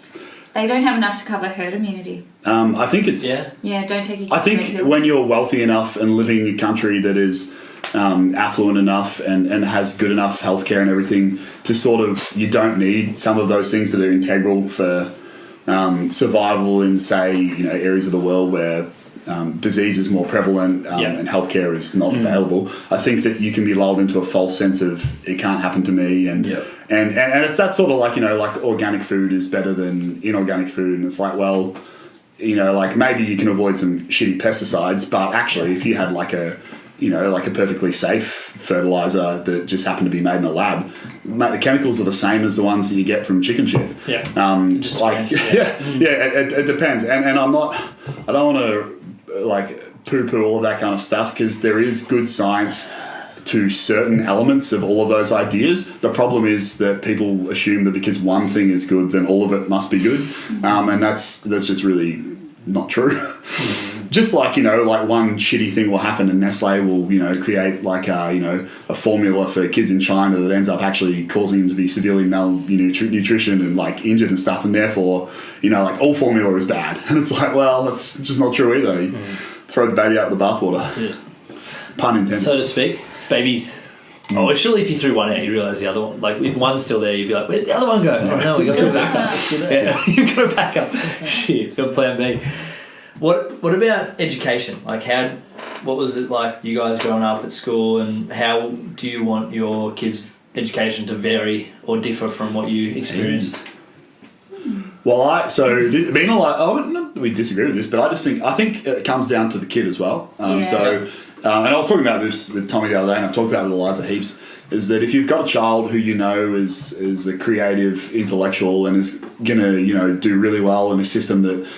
They don't have enough to cover herd immunity. I think it's... Yeah, don't take your kids I to Red think Hill. when you're wealthy enough and living in a country that is affluent enough and has good enough healthcare and everything to sort of, you don't need some of those things that are integral for survival in, say, you know, areas of the world where disease is more prevalent and healthcare is not available. I think that you can be lulled into a false sense of it can't happen to me, and it's that sort of like, you know, like organic food is better than inorganic food, and it's like, well, you know, like maybe you can avoid some shitty pesticides, but actually if you had like a, you know, like a perfectly safe fertilizer that just happened to be made in a lab, mate, the chemicals are the same as the ones that you get from chicken shit. Yeah. Just like it depends, and I don't want to like poo-poo all of that kind of stuff, because there is good science to certain elements of all of those ideas. The problem is that people assume that because one thing is good, then all of it must be good, and that's just really not true. Just like, you know, like one shitty thing will happen and Nestle will, you know, create like you know, a formula for kids in China that ends up actually causing them to be severely malnutrition and like injured and stuff, and therefore, you know, like all formula is bad. And it's like, well, that's just not true either. You throw the baby out with the bathwater. That's it. Pun intended. So to speak, babies. Oh, well, surely if you threw one out, you realise the other one. Like, if one's still there, you'd be like, where'd the other one go? Oh, no, we got to go back up. Yeah, you've got to back up. Shit, it's got plan B. What about education? Like, what was it like, you guys growing up at school, and how do you want your kids' education to vary or differ from what you experienced? Well, being all like, not that we disagree with this, but I think it comes down to the kid as well. So, and I was talking about this with Tommy the other day, and I've talked about it with Eliza heaps, is that if you've got a child who you know is a creative intellectual and is going to, you know, do really well in a system that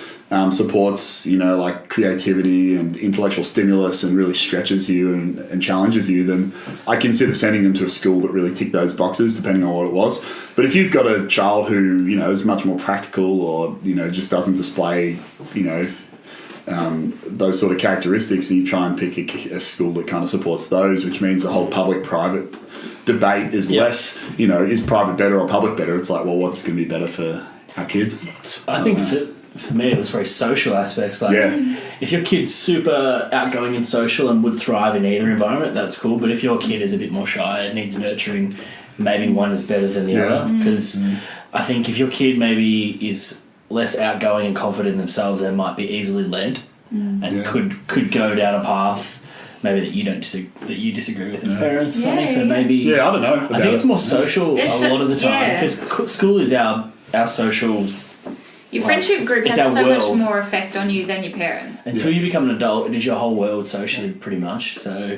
supports, you know, like creativity and intellectual stimulus and really stretches you and challenges you, then I consider sending them to a school that really ticked those boxes, depending on what it was. But if you've got a child who, you know, is much more practical, or, you know, just doesn't display, you know, those sort of characteristics, and you try and pick a school that kind of supports those, which means the whole public-private debate is less, you know, is private better or public better? It's like, well, what's going to be better for our kids? I think for me it was very social aspects. Like, if your kid's super outgoing and social and would thrive in either environment, that's cool. But if your kid is a bit more shy and needs nurturing, maybe one is better than the other. Because I think if your kid maybe is less outgoing and confident in themselves, they might be easily led and could go down a path maybe that you disagree with as parents or something. So maybe I don't know. I think it's more social a lot of the time, because school is our social. Your friendship group has our so world. much more effect on you than your parents. Until you become an adult, it is your whole world socially, pretty much. So,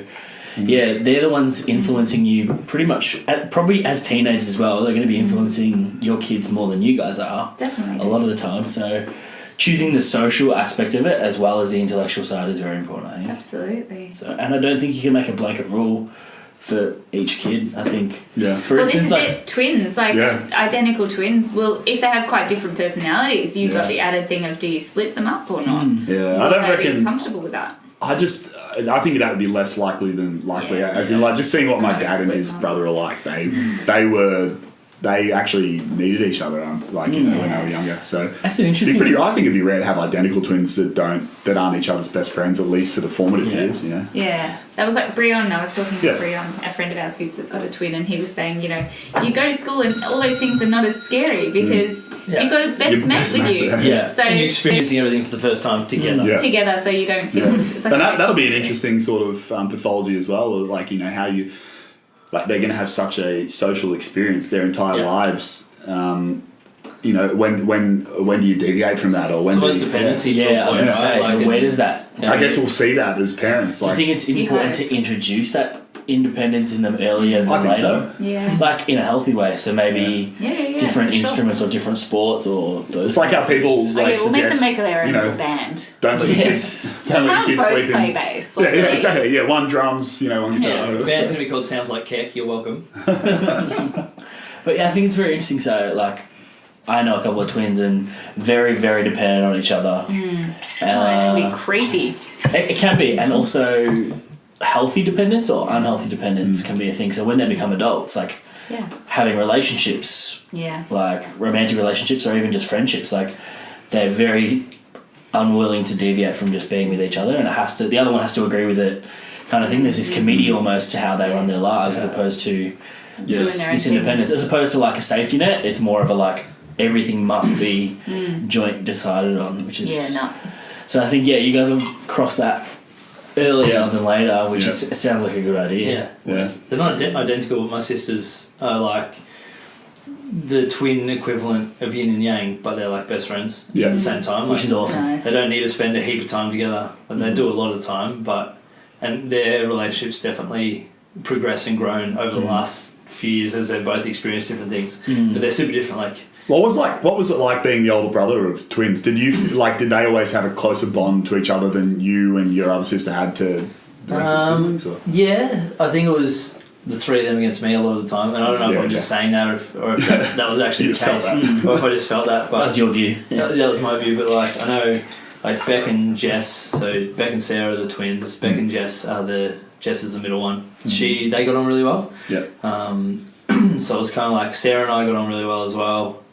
they're the ones influencing you pretty much, probably as teenagers as well. They're going to be influencing your kids more than you guys are. Definitely. A lot of the time. So, choosing the social aspect of it as well as the intellectual side is very important, I think. Absolutely. So, and I don't think you can make a blanket rule for each kid. I think, for instance, this is it. Twins, identical twins. Well, if they have quite different personalities, you've got the added thing of, do you split them up or not? I don't reckon. Be comfortable with that. I think that would be less likely than likely. As in, like, just seeing what my dad and his brother are like. They were they actually needed each other, when they were younger. So that's an interesting. I think it'd be rare to have identical twins that aren't each other's best friends, at least for the formative years. You know. Yeah, that was like Brion. I was talking to Brion, a friend of ours who's got a twin, and he was saying, you go to school and all those things are not as scary because you've got a best mate with you. Yeah. So and you're experiencing everything for the first time together. Together, so you don't feel. It's like and that'll be an interesting sort of pathology as well. Like how you. Like they're going to have such a social experience their entire lives. When do you deviate from that, or when? So there's dependency. I was going to say. So where does that? I guess we'll see that as parents. Do you think it's important to introduce that independence in them earlier than later? So. Yeah. Like in a healthy way. So maybe different instruments or different sports or those. It's like how people we'll suggest, make them make their own band. Don't let your kids sleep in. Play bass. Yeah, exactly. Yeah, one drums, one guitar. Band's gonna be called Sounds Like Keck. You're welcome. But I think it's very interesting. So I know a couple of twins and very, very dependent on each other. It can be creepy. It can be, and also healthy dependence or unhealthy dependence can be a thing. So when they become adults, having relationships, like romantic relationships or even just friendships, they're very unwilling to deviate from just being with each other, and the other one has to agree with it, kind of thing. There's this committee almost to how they run their lives as opposed to this independence, as opposed to a safety net. It's more of a everything must be joint decided on, which is So I think you guys will cross that earlier than later, which sounds like a good idea. Yeah. They're not identical, but my sisters are like the twin equivalent of yin and yang, but they're best friends at the same time, which is awesome. Nice. They don't need to spend a heap of time together, and they do a lot of the time, and their relationship's definitely progressed and grown over the last few years as they've both experienced different things, but they're super different. What was it like being the older brother of twins? Did they always have a closer bond to each other than you and your other sister had to the rest of the siblings? Or? Yeah, I think it was the three of them against me a lot of the time, and I don't know if I'm just saying that or if that was actually the case, or if I just felt that. But that's your view. That was my view, but I know Beck and Jess. So Beck and Sarah are the twins. Beck and Jess Jess is the middle one. They got on really well. Yeah. So it was kind of Sarah and I got on really well as well.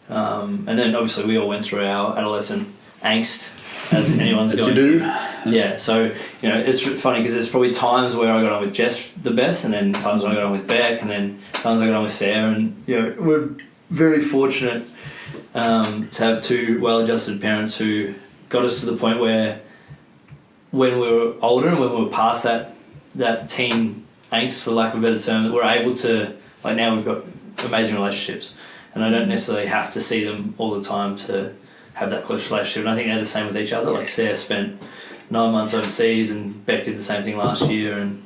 And then obviously we all went through our adolescent angst, as anyone's going to. Yeah, so it's funny because there's probably times where I got on with Jess the best, and then times when I got on with Beck, and then times I got on with Sarah, and we're very fortunate to have two well-adjusted parents who got us to the point where when we were older and when we were past that teen angst, for lack of a better term, we're able to now we've got amazing relationships. And I don't necessarily have to see them all the time to have that close relationship. And I think they're the same with each other. Sarah spent 9 months overseas, and Beck did the same thing last year. And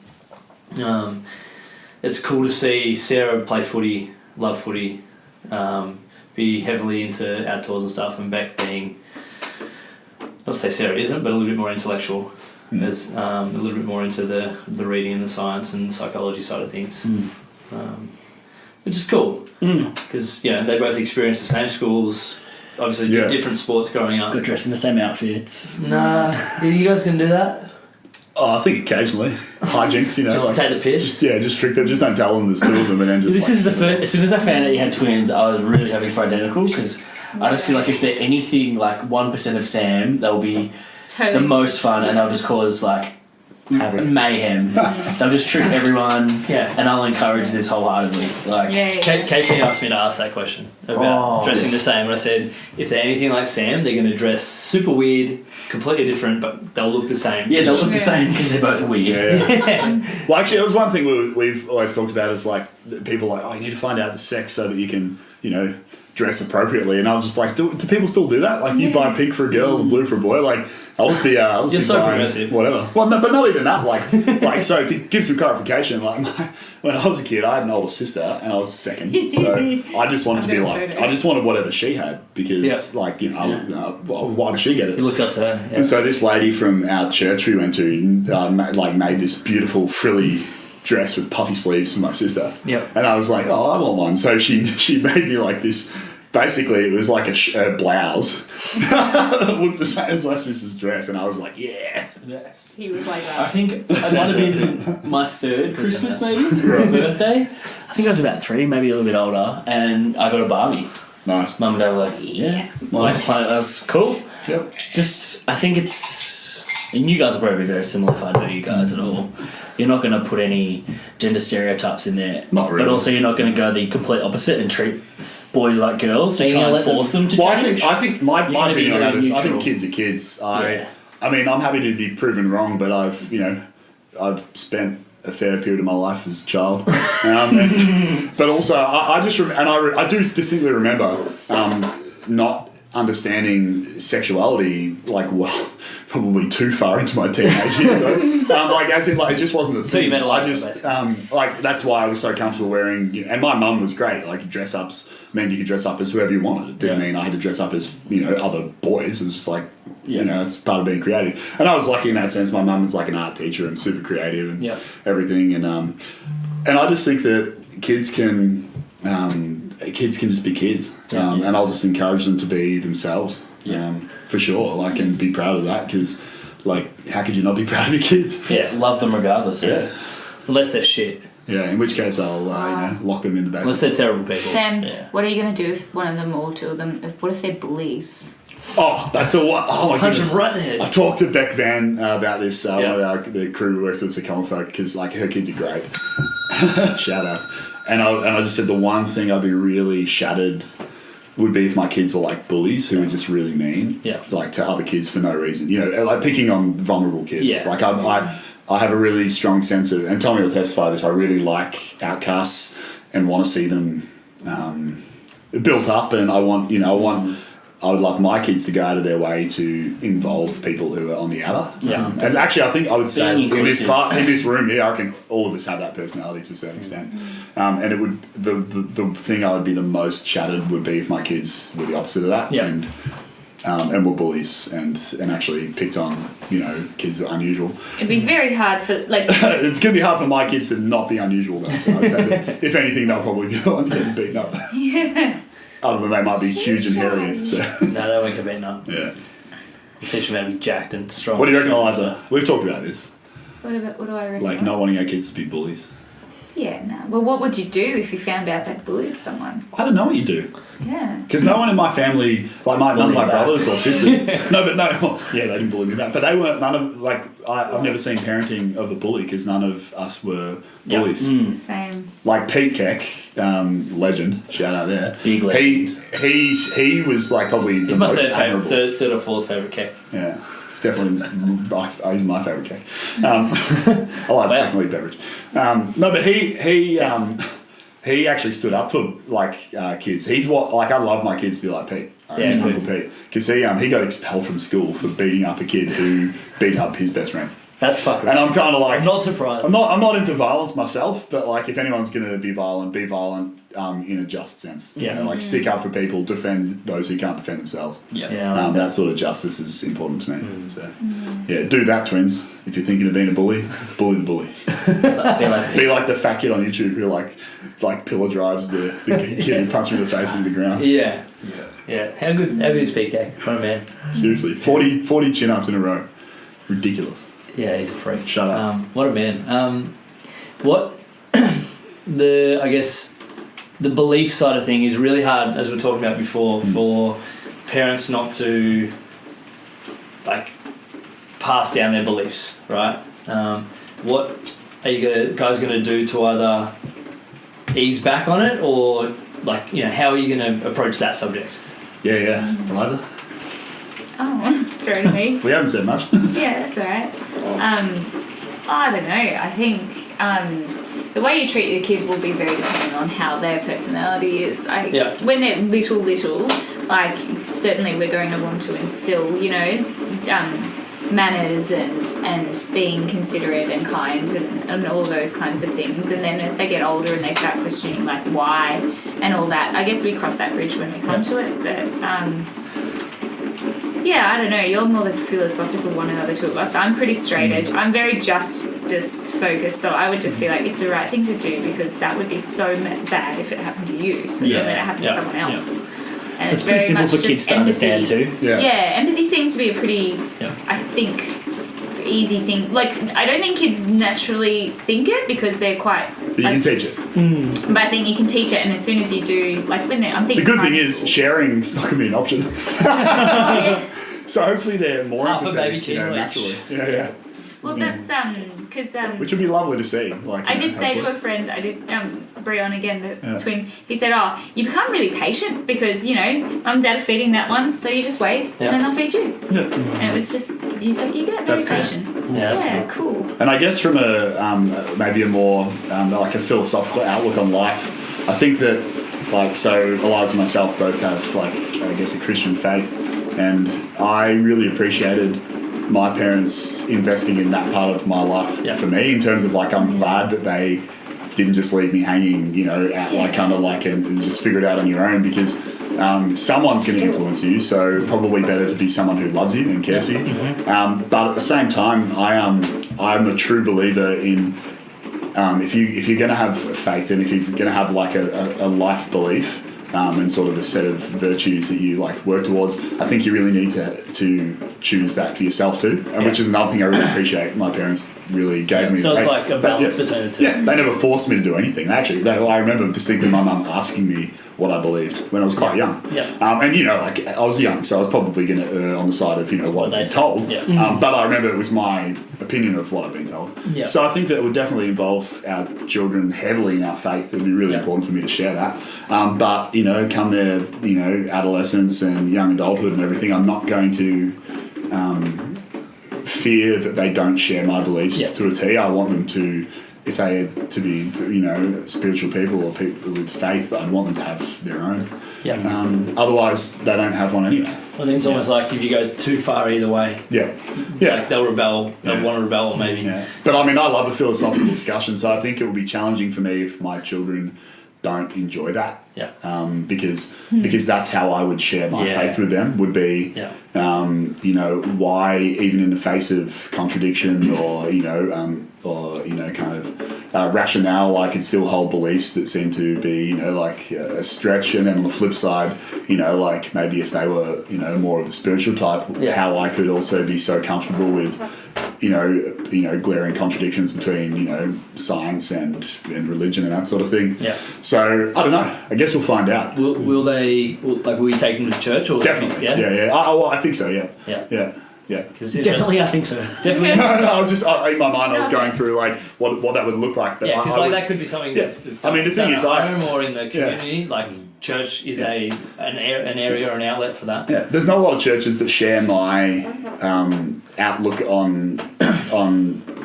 it's cool to see Sarah play footy, love footy, be heavily into outdoors and stuff, and Beck being, not to say Sarah isn't, but a little bit more intellectual, as a little bit more into the reading and the science and psychology side of things. Which is cool, because they both experienced the same schools, obviously did different sports growing up. Got dressed in the same outfits. Nah, you guys can do that? Oh, I think occasionally. Hijinks, Just take the piss? Just trick them, just don't tell them there's two of them, and then just... This is the first... As soon as I found out you had twins, I was really hoping for identical, because I just feel like if they're anything 1% of Sam, they'll be the most fun, and they'll just cause mayhem. They'll just trick everyone, and I'll encourage this wholeheartedly. KP asked me to ask that question about dressing the same, and I said if they're anything like Sam, they're going to dress super weird, completely different, but they'll look the same. Yeah, they'll look the same because they're both weird. Well, actually, it was one thing we've always talked about is people you need to find out the sex so that you can dress appropriately, and I was just do people still do that? You buy pink for a girl and blue for a boy? I'll just be You're so progressive. Whatever. Well, no, but not even that. So to give some clarification, when I was a kid, I had an older sister and I was the second, so I just wanted to be I just wanted whatever she had because why did she get it? You looked up to her. Yeah. And so this lady from our church we went to made this beautiful frilly dress with puffy sleeves for my sister. Yep. And I was like, I want one. So she made me this. Basically, it was like a blouse that looked the same as my sister's dress, and I was like, yeah, it's the best. He was like that. I think it might have been my third Christmas maybe, or a birthday. I think I was about 3, maybe a little bit older, and I got a Barbie. Nice. Mum and Dad were like, yeah, well, let's play it. That was cool. Yep. Just, I think it's, and you guys will probably be very similar if I know you guys at all. You're not going to put any gender stereotypes in there. Not really. But also you're not going to go the complete opposite and treat boys like girls to try and force them to change. I think my opinion on that is I think neutral. kids are kids. I mean, I'm happy to be proven wrong, but I've spent a fair period of my life as a child. But also, I do distinctly remember not understanding sexuality probably too far into my teenage years. It just wasn't a thing. So you met a lot. I just that's why I was so comfortable wearing. And my mum was great. Like dress ups meant you could dress up as whoever you wanted. It didn't mean I had to dress up as other boys. It was just like it's part of being creative. And I was lucky in that sense. My mum was like an art teacher and super creative and everything. And I just think that kids can just be kids. And I'll just encourage them to be themselves. For sure, and be proud of that, because how could you not be proud of your kids? Yeah, love them regardless. Yeah. Unless they're shit. Yeah, in which case I'll lock them in the basement. Unless they're terrible people. Sam, what are you going to do if one of them or two of them, what if they're bullies? Oh, that's a one. Oh my Punch goodness. them right there. I've talked to Beck Van about this, one of the crew who works with the common folk, because her kids are great. Shout outs. And I just said the one thing I'd be really shattered would be if my kids were bullies who were just really mean, to other kids for no reason. Picking on vulnerable kids. Yeah. I have a really strong sense of, and Tommy will testify to this, I really like outcasts and want to see them built up, and I would love my kids to go out of their way to involve people who are on the outer. Yeah. And actually, I think I would say in inclusive. this room here, I reckon all of us have that personality to a certain extent. And it would the thing I would be the most shattered would be if my kids were the opposite of that. Yeah. And were bullies and actually picked on kids that are unusual. It'd be very hard for It's going to be hard for my kids to not be unusual though. So I'd say that if anything, they'll probably be the ones getting beaten up. Yeah. Other than they might be huge and hairy. So. No, they won't get beaten up. Yeah. We'll teach them how to be jacked and strong. What do you reckon, Eliza? We've talked about this. What do I reckon? Not wanting our kids to be bullies. Yeah, no. Well, what would you do if you found out they bullied someone? I don't know what you do. Yeah. Because no one in my family, none of my back. brothers or sisters, they didn't bully me back. But they weren't, I've never seen parenting of a bully because none of us were bullies. Same. Pete Keck, legend, shout out there. Big legend. He was probably the He's my most admirable. third or fourth favourite kick. Yeah, it's definitely he's my favourite cake. I like second lead beverage. But he actually stood up for kids. He's what I love my kids to be like Pete. Uncle Pete, because he got expelled from school for beating up a kid who beat up his best friend. That's fucking. And I'm kind of I'm not surprised. I'm not into violence myself, but if anyone's gonna be violent in a just sense. Yeah. Stick up for people, defend those who can't defend themselves. Yeah. That sort of justice is important to me. So do that, twins. If you're thinking of being a bully, bully the bully. Be like the fat kid on YouTube who pillar drives the kid and punches him in the face into the ground. Yeah. How good is PK? What a man. Seriously, 40 chin ups in a row. Ridiculous. Yeah, he's a freak. Shut up. What a man. What the belief side of thing is really hard, as we were talking about before, for parents not to pass down their beliefs, right? What are you guys going to do to either ease back on it, or how are you going to approach that subject? Yeah. Eliza? Oh, throw to me. We haven't said much. Yeah, that's alright. I don't know. I think the way you treat your kid will be very dependent on how their personality is. When they're little, certainly we're going to want to instill, manners and being considerate and kind and all those kinds of things. And then as they get older and they start questioning why and all that, I guess we cross that bridge when we come to it. But I don't know. You're more the philosophical one of the two of us. I'm pretty straight edge. I'm very justice focused, so I would just be like, it's the right thing to do because that would be so bad if it happened to you. So don't let it happen to someone else. And it's pretty simple for kids to understand too. Yeah, empathy seems to be a pretty, I think, easy thing. I don't think kids naturally think it because they're quite But you can teach it. But I think you can teach it, and as soon as you do, like when I'm thinking. The good thing is sharing's not going to be an option. So hopefully they're more half a baby naturally. Yeah. Well, that's because which would be lovely to see. Like I did say to a friend, Brion again, the twin. He said, "Oh, you become really patient because mum and dad are feeding that one, so you just wait and then they'll feed you." Yeah. And it was just you get very patient. Yeah, that's cool. And I guess from a maybe a more like a philosophical outlook on life, I think that so Eliza and myself both have I guess a Christian faith, and I really appreciated my parents investing in that part of my life for me in terms of I'm glad that they didn't just leave me hanging out and just figure it out on your own, because someone's going to influence you, so probably better to be someone who loves you and cares for you. But at the same time, I'm a true believer in if you're going to have faith, and if you're going to have a life belief and sort of a set of virtues that you work towards, I think you really need to choose that for yourself too, which is another thing I really appreciate. My parents really gave me. So it's a balance between the two. Yeah, they never forced me to do anything. Actually, I remember distinctly my mum asking me what I believed when I was quite young. Yeah. And I was young, so I was probably going to err on the side of what I'd been told. Yeah. But I remember it was my opinion of what I'd been told. Yeah. So I think that it would definitely involve our children heavily in our faith. It'd be really important for me to share that. But come their adolescence and young adulthood and everything, I'm not going to fear that they don't share my beliefs to a T. I want them to, if they are to be spiritual people or people with faith, I'd want them to have their own. Yeah. Otherwise, they don't have one anyway. I think it's almost like if you go too far either way. Yeah. They'll rebel. They'll want to rebel, or maybe. Yeah. But I love a philosophical discussion, so I think it would be challenging for me if my children don't enjoy that. Yeah. Because that's how I would share my faith with them, would be, why even in the face of contradiction or rationale, I can still hold beliefs that seem to be, a stretch. And then on the flip side, maybe if they were, more of a spiritual type, how I could also be so comfortable with, glaring contradictions between, science and religion and that sort of thing. Yeah. So, I don't know. I guess we'll find out. Will you take them to church? Or Definitely. Yeah. I think so, yeah. Yeah. Yeah. Definitely, I think so. Definitely. No, I was just in my mind. I was going through what that would look like. But because that could be something that's the thing is, at home or in the community, church is an area or an outlet for that. Yeah, there's not a lot of churches that share my outlook on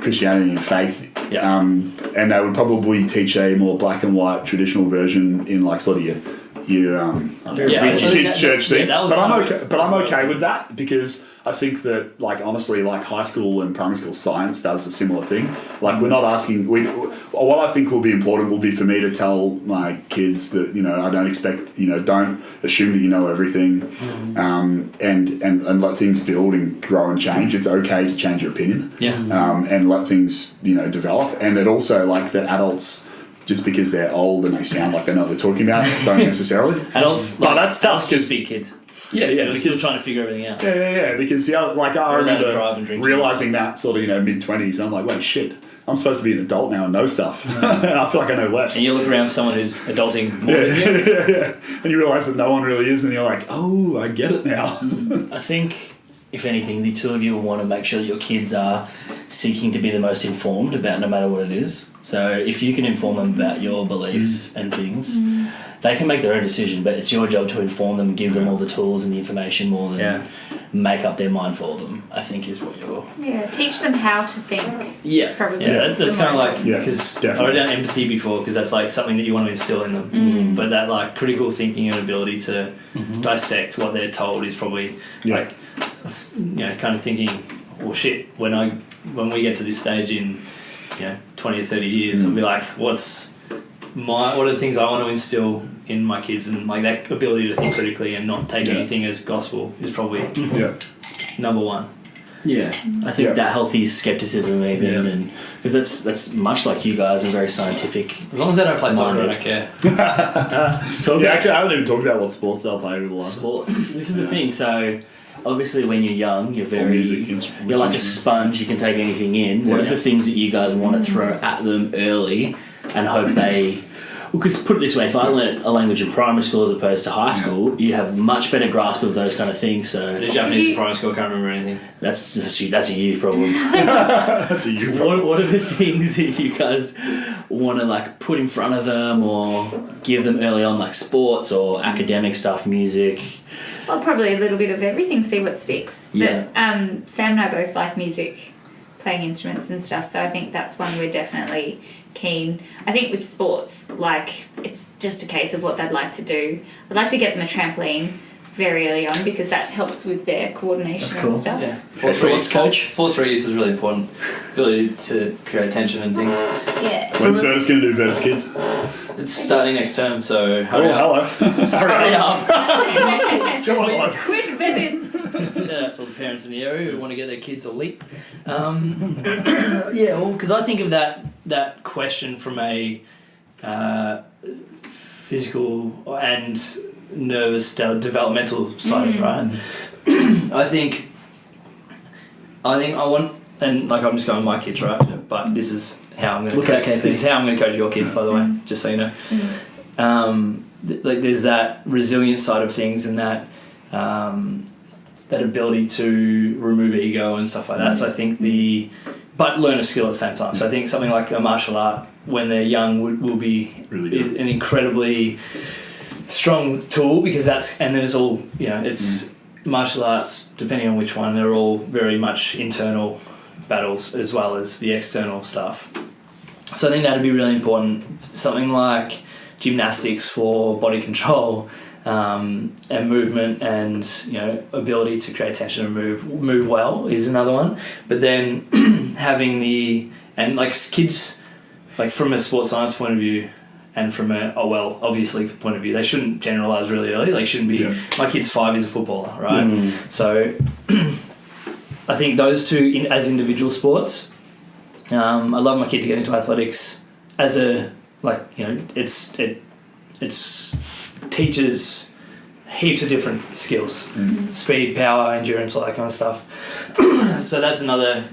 Christianity and faith. Yeah. And they would probably teach a more black and white traditional version in sort of your kids' church thing. But I'm okay with that, because I think that honestly high school and primary school science does a similar thing. We're not asking. What I think will be important will be for me to tell my kids that I don't expect don't assume that you know everything, and let things build and grow and change. It's okay to change your opinion. Yeah. And let things develop, and that also that adults, just because they're old and they sound like they know what they're talking about, don't necessarily. Adults, but that's tough because be kids. Yeah, we're still trying to figure everything out. Yeah. Because I remember realizing that sort of mid-20s. I'm like, wait, shit. I'm supposed to be an adult now and know stuff. And I feel like I know less. And you look around for someone who's adulting more than you. Yeah. And you realise that no one really is, and you're like, oh, I get it now. I think, if anything, the two of you will want to make sure that your kids are seeking to be the most informed about no matter what it is. So if you can inform them about your beliefs and things, they can make their own decision, but it's your job to inform them, give them all the tools and the information more than make up their mind for them, I think is what you're... Yeah, teach them how to think. Yeah, that's kind of because I wrote down empathy before, because that's something that you want to instill in them. But that critical thinking and ability to dissect what they're told is probably kind of thinking, well, shit, when we get to this stage in 20 or 30 years, I'll be like, what are the things I want to instill in my kids, and that ability to think critically and not take anything as gospel is probably number one. Yeah, I think that healthy skepticism even, and because that's much like you guys, are very scientific. As long as they don't play soccer, I don't care. Actually, I haven't even talked about what sports they'll play with a lot. Sports. This is the thing. So obviously, when you're young, you're you're like a sponge. You can take anything in. What are the things that you guys want to throw at them early? and hope they... Because put it this way, if I learnt a language in primary school as opposed to high school, you have much better grasp of those kind of things. So The Japanese in primary school, I can't remember anything. that's a you problem. That's a you problem. What are the things that you guys want to like put in front of them or give them early on, like sports or academic stuff, music? Well, probably a little bit of everything, see what sticks. Yeah. But Sam and I both like music, playing instruments and stuff, so I think that's one we're definitely keen. I think with sports, like, it's just a case of what they'd like to do. I'd like to get them a trampoline very early on because that helps with their coordination and stuff. Yeah. Sports coach. Force reuse is really important. Ability to create tension and things. Yeah. When's Vertus going to do Vertus Kids? It's starting next term, so Oh, hurry up. hello. Hurry up. Come on, Eliza. Quick, babies! Shout out to all the parents in the area who want to get their kids a leap. Yeah, well, Because I think of that question from a physical and nervous developmental side of it, right? I think I want, and like I'm just going with my kids, right? But this is how I'm going to coach. This is how I'm going to coach your kids, by the way, just so you know. Like there's that resilient side of things and that that ability to remove ego and stuff like that. So I think but learn a skill at the same time. So I think something like a martial art when they're young will be Really is an incredibly strong tool because then it's all, it's martial arts, depending on which one, they're all very much internal battles as well as the external stuff. So I think that'd be really important. Something like gymnastics for body control, and movement and ability to create tension and move well is another one. But then having kids, like from a sports science point of view and from obviously point of view, they shouldn't generalize really early. They shouldn't be my kid's 5, he's a footballer, right? So I think those two as individual sports. I love my kid to get into athletics as it's teaches heaps of different skills, speed, power, endurance, all that kind of stuff. So that's another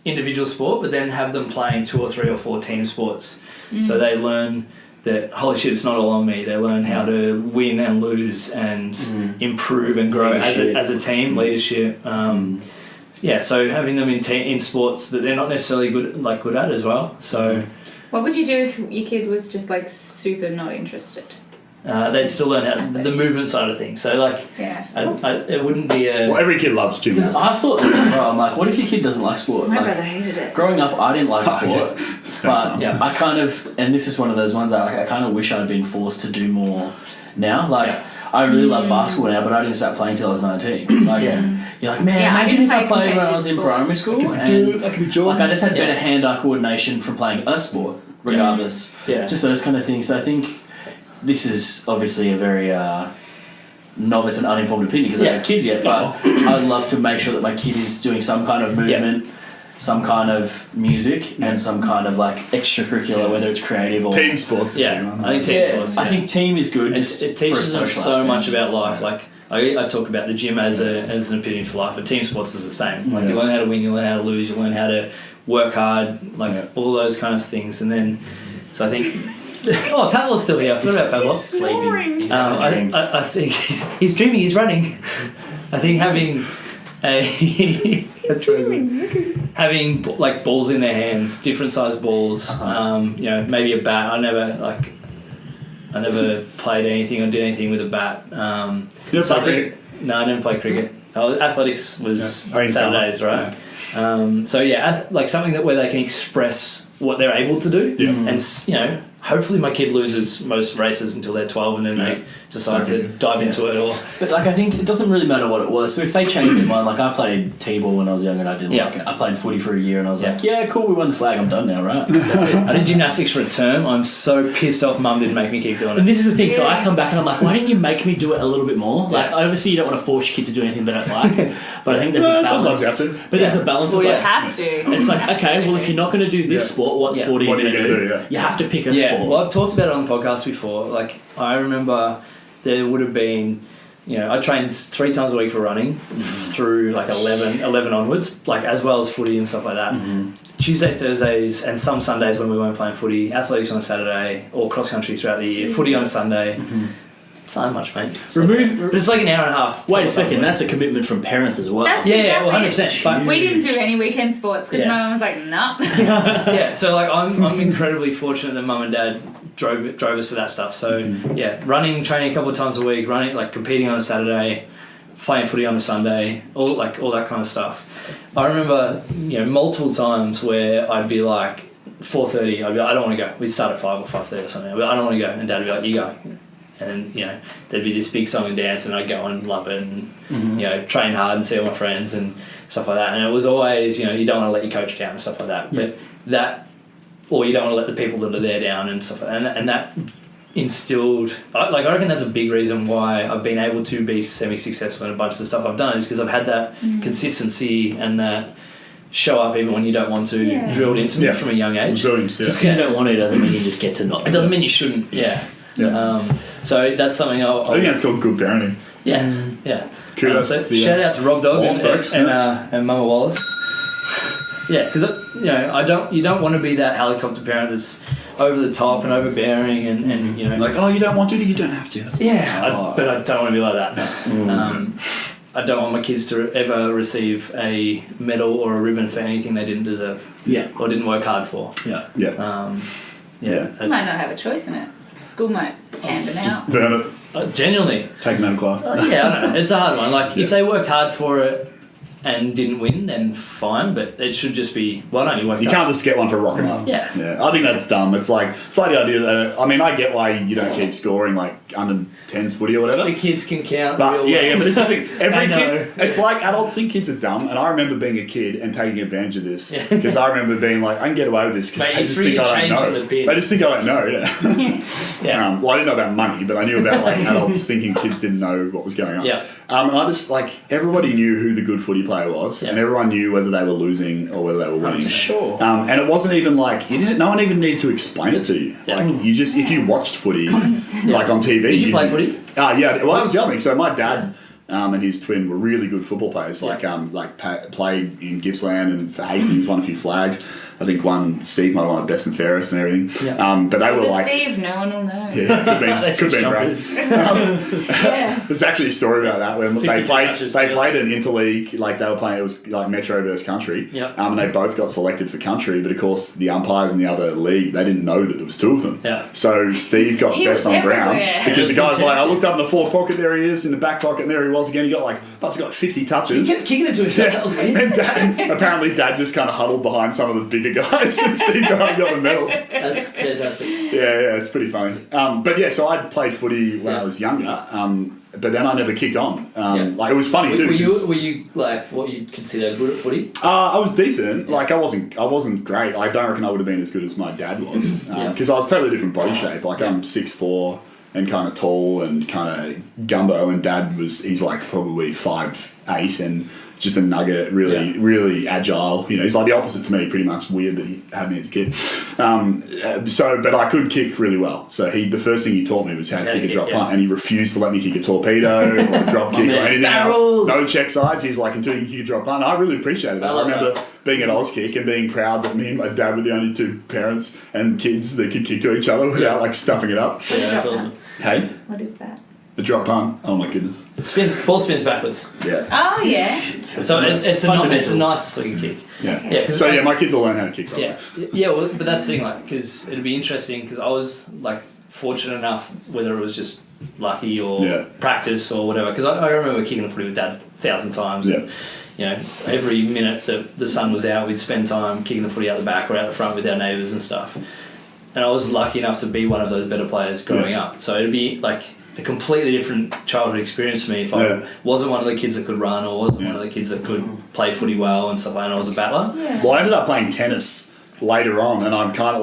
individual sport, but then have them playing 2 or 3 or 4 team sports. So they learn that, holy shit, it's not all on me. They learn how to win and lose and improve and grow as a team, leadership. So having them in sports that they're not necessarily good at as well. So What would you do if your kid was just like super not interested? they'd still learn how the movement side of things. So it wouldn't be a... Well, every kid loves because gymnastics. I thought, I'm like, what if your kid doesn't like sport? My Like, brother hated it. growing up, I didn't like sport, but Yeah. I kind of, and this is one of those ones I kind of wish I'd been forced to do more now. Like, I really love basketball now, but I didn't start playing till I was 19. Like, you're like, man, Yeah, I imagine didn't if I play played when I was in competitive primary school. I could be Jordan. Like, I just had better hand-eye coordination from playing a sport, regardless. Yeah. Just those kind of things. So I think this is obviously a very novice and uninformed opinion because I don't have kids yet, but I'd love to make sure that my kid is doing some kind of movement, some kind of music, and some kind of like extracurricular, whether it's creative or... Team sports. I think team sports. I think team is good. It teaches them so much about life. Like I talk about the gym as an epitome for life, but team sports is the same. Like you learn how to win, you learn how to lose, you learn how to work hard, all those kind of things. And then, so I think... Oh, Pavlov's still here. I forgot about Pavlov. Sleeping. He's having a dream. I think he's dreaming, he's running. I think having that's really good. Having like balls in their hands, different sized balls, maybe a bat. I never played anything or did anything with a bat. You ever play cricket? No, I never played cricket. Athletics was Saturdays, right? Like something where they can express what they're able to do, and hopefully my kid loses most races until they're 12 and then they decide to dive into it. Or But like I think it doesn't really matter what it was. So if they change their mind, like I played T-ball when I was young and I didn't like it. I played footy for a year and I was like, yeah, cool, we won the flag, I'm done now, right? That's it. I did gymnastics for a term. I'm so pissed off Mum didn't make me keep doing it. And this is the thing, so I come back and I'm like, why didn't you make me do it a little bit more? Like obviously you don't want to force your kid to do anything they don't like, but I think there's a balance. But there's a balance of You like, have to. it's like, okay, well if you're not going to do this sport, what sport are you going to do? You have to pick a sport. Well, I've talked about it on the podcast before. Like I remember there would have been, I trained 3 times a week for running through like 11 onwards, like as well as footy and stuff like that. Tuesday, Thursdays, and some Sundays when we weren't playing footy, athletics on a Saturday, or cross country throughout the year, footy on a Sunday. It's not much, mate. It's like an hour and a half. Wait a second, that's a commitment from parents as well. That's Yeah, well, exactly. 100%. But We didn't do any weekend sports because my mum was like, nah. yeah, so like I'm incredibly fortunate that mum and dad drove us to that stuff. So yeah, running, training a couple of times a week, running, like competing on a Saturday, playing footy on a Sunday, all that kind of stuff. I remember multiple times where I'd be like 4:30, I'd be like, I don't want to go. We'd start at 5 or 5:30 or something. I'd be like, I don't want to go, and Dad would be like, you go. And there'd be this big song and dance, and I'd go and love it, and train hard and see all my friends and stuff like that. And it was always, you don't want to let your coach down and stuff like that. But that, or you don't want to let the people that are there down and stuff like that. And that instilled, I reckon that's a big reason why I've been able to be semi-successful in a bunch of the stuff I've done, is because I've had that consistency and that show up even when you don't want to, drilled into me from a young age. Resilience, Just because you don't want to doesn't mean you just get to not. It doesn't mean you shouldn't. Yeah. So that's something I think that's called good parenting. Yeah. Kudos. So shout out to Rob Dog Wallace, and Mama Wallace. Yeah, because you don't want to be that helicopter parent that's over the top and overbearing and like, oh, you don't want to, you don't have to. That's but I don't want to be like that. No. I don't want my kids to ever receive a medal or a ribbon for anything they didn't deserve. Yeah. Or didn't work hard for. Yeah. You might not have a choice in it. School might hand them Just out. burn it. Genuinely. Take them out of class. I don't know. It's a hard one. Like, if they worked hard for it and didn't win, then fine, but it should just be, why don't you work hard? You can't just get one for rocking up. Yeah. I think that's dumb. It's like the idea that, I get why you don't keep scoring like under 10s footy or whatever. The kids can count. But but it's something every know. kid. It's like adults think kids are dumb, and I remember being a kid and taking advantage of this because I remember being like, I can get away with this because they just think I don't know. They just think I don't know. Yeah. Well, I didn't know about money, but I knew about like adults thinking kids didn't know what was going on. Yeah. And I just everybody knew who the good footy player was, and everyone knew whether they were losing or whether they were winning. Sure. And it wasn't even like no one even needed to explain it to you. Like you just if you watched footy like on TV. Did you play footy? Yeah. Well, that was the other thing. So my dad and his twin were really good football players. Played in Gippsland and for Hastings, won a few flags. I think Steve might have won best and fairest and everything. Yeah. But they were like Steve, no one will know. Yeah, could be right. There's actually a story about that where they played an interleague, like they were playing. It was like Metro versus Country. Yeah. And they both got selected for Country, but of course the umpires in the other league they didn't know that there was two of them. Yeah. So Steve got best on ground because the guy's like, I looked up in the forward pocket, there he is, in the back pocket, and there he was again. He got must have got 50 touches. He kept kicking it to himself. That was weird. And apparently Dad just kind of huddled behind some of the bigger guys and Steve got the medal. That's fantastic. Yeah, it's pretty funny. So I played footy when I was younger, but then I never kicked on. It was funny too. Were you like what you'd consider good at footy? I was decent. Like I wasn't great. I don't reckon I would have been as good as my dad was because I was totally different body shape. Like I'm 6'4" and kind of tall and kind of gumbo, and Dad he's like probably 5'8" and just a nugget, really agile. He's like the opposite to me, pretty much. Weird that he had me as a kid. But I could kick really well. So the first thing he taught me was how to kick a drop punt, and he refused to let me kick a torpedo or a drop kick or anything else. No check sides. He's like, until you can kick a drop punt. And I really appreciated that. I remember being at Auskick and being proud that me and my dad were the only two parents and kids that could kick to each other without like stuffing it up. Yeah, that's awesome. Hey? What is that? The drop punt. Oh my goodness. Ball spins backwards. Yeah. Oh yeah. So it's the nicest looking kick. Yeah. My kids will learn how to kick. Yeah. Well, but that's the thing, like, because it'd be interesting because I was like fortunate enough, whether it was just lucky or practice or whatever. Because I remember kicking the footy with Dad 1,000 times. Yeah. And, every minute that the sun was out, we'd spend time kicking the footy out the back or out the front with our neighbours and stuff. And I was lucky enough to be one of those better players growing up. So it'd be like a completely different childhood experience for me if I wasn't one of the kids that could run or wasn't one of the kids that could play footy well and stuff like that, and I was a battler. Yeah. Well, I ended up playing tennis later on, and I'm kind of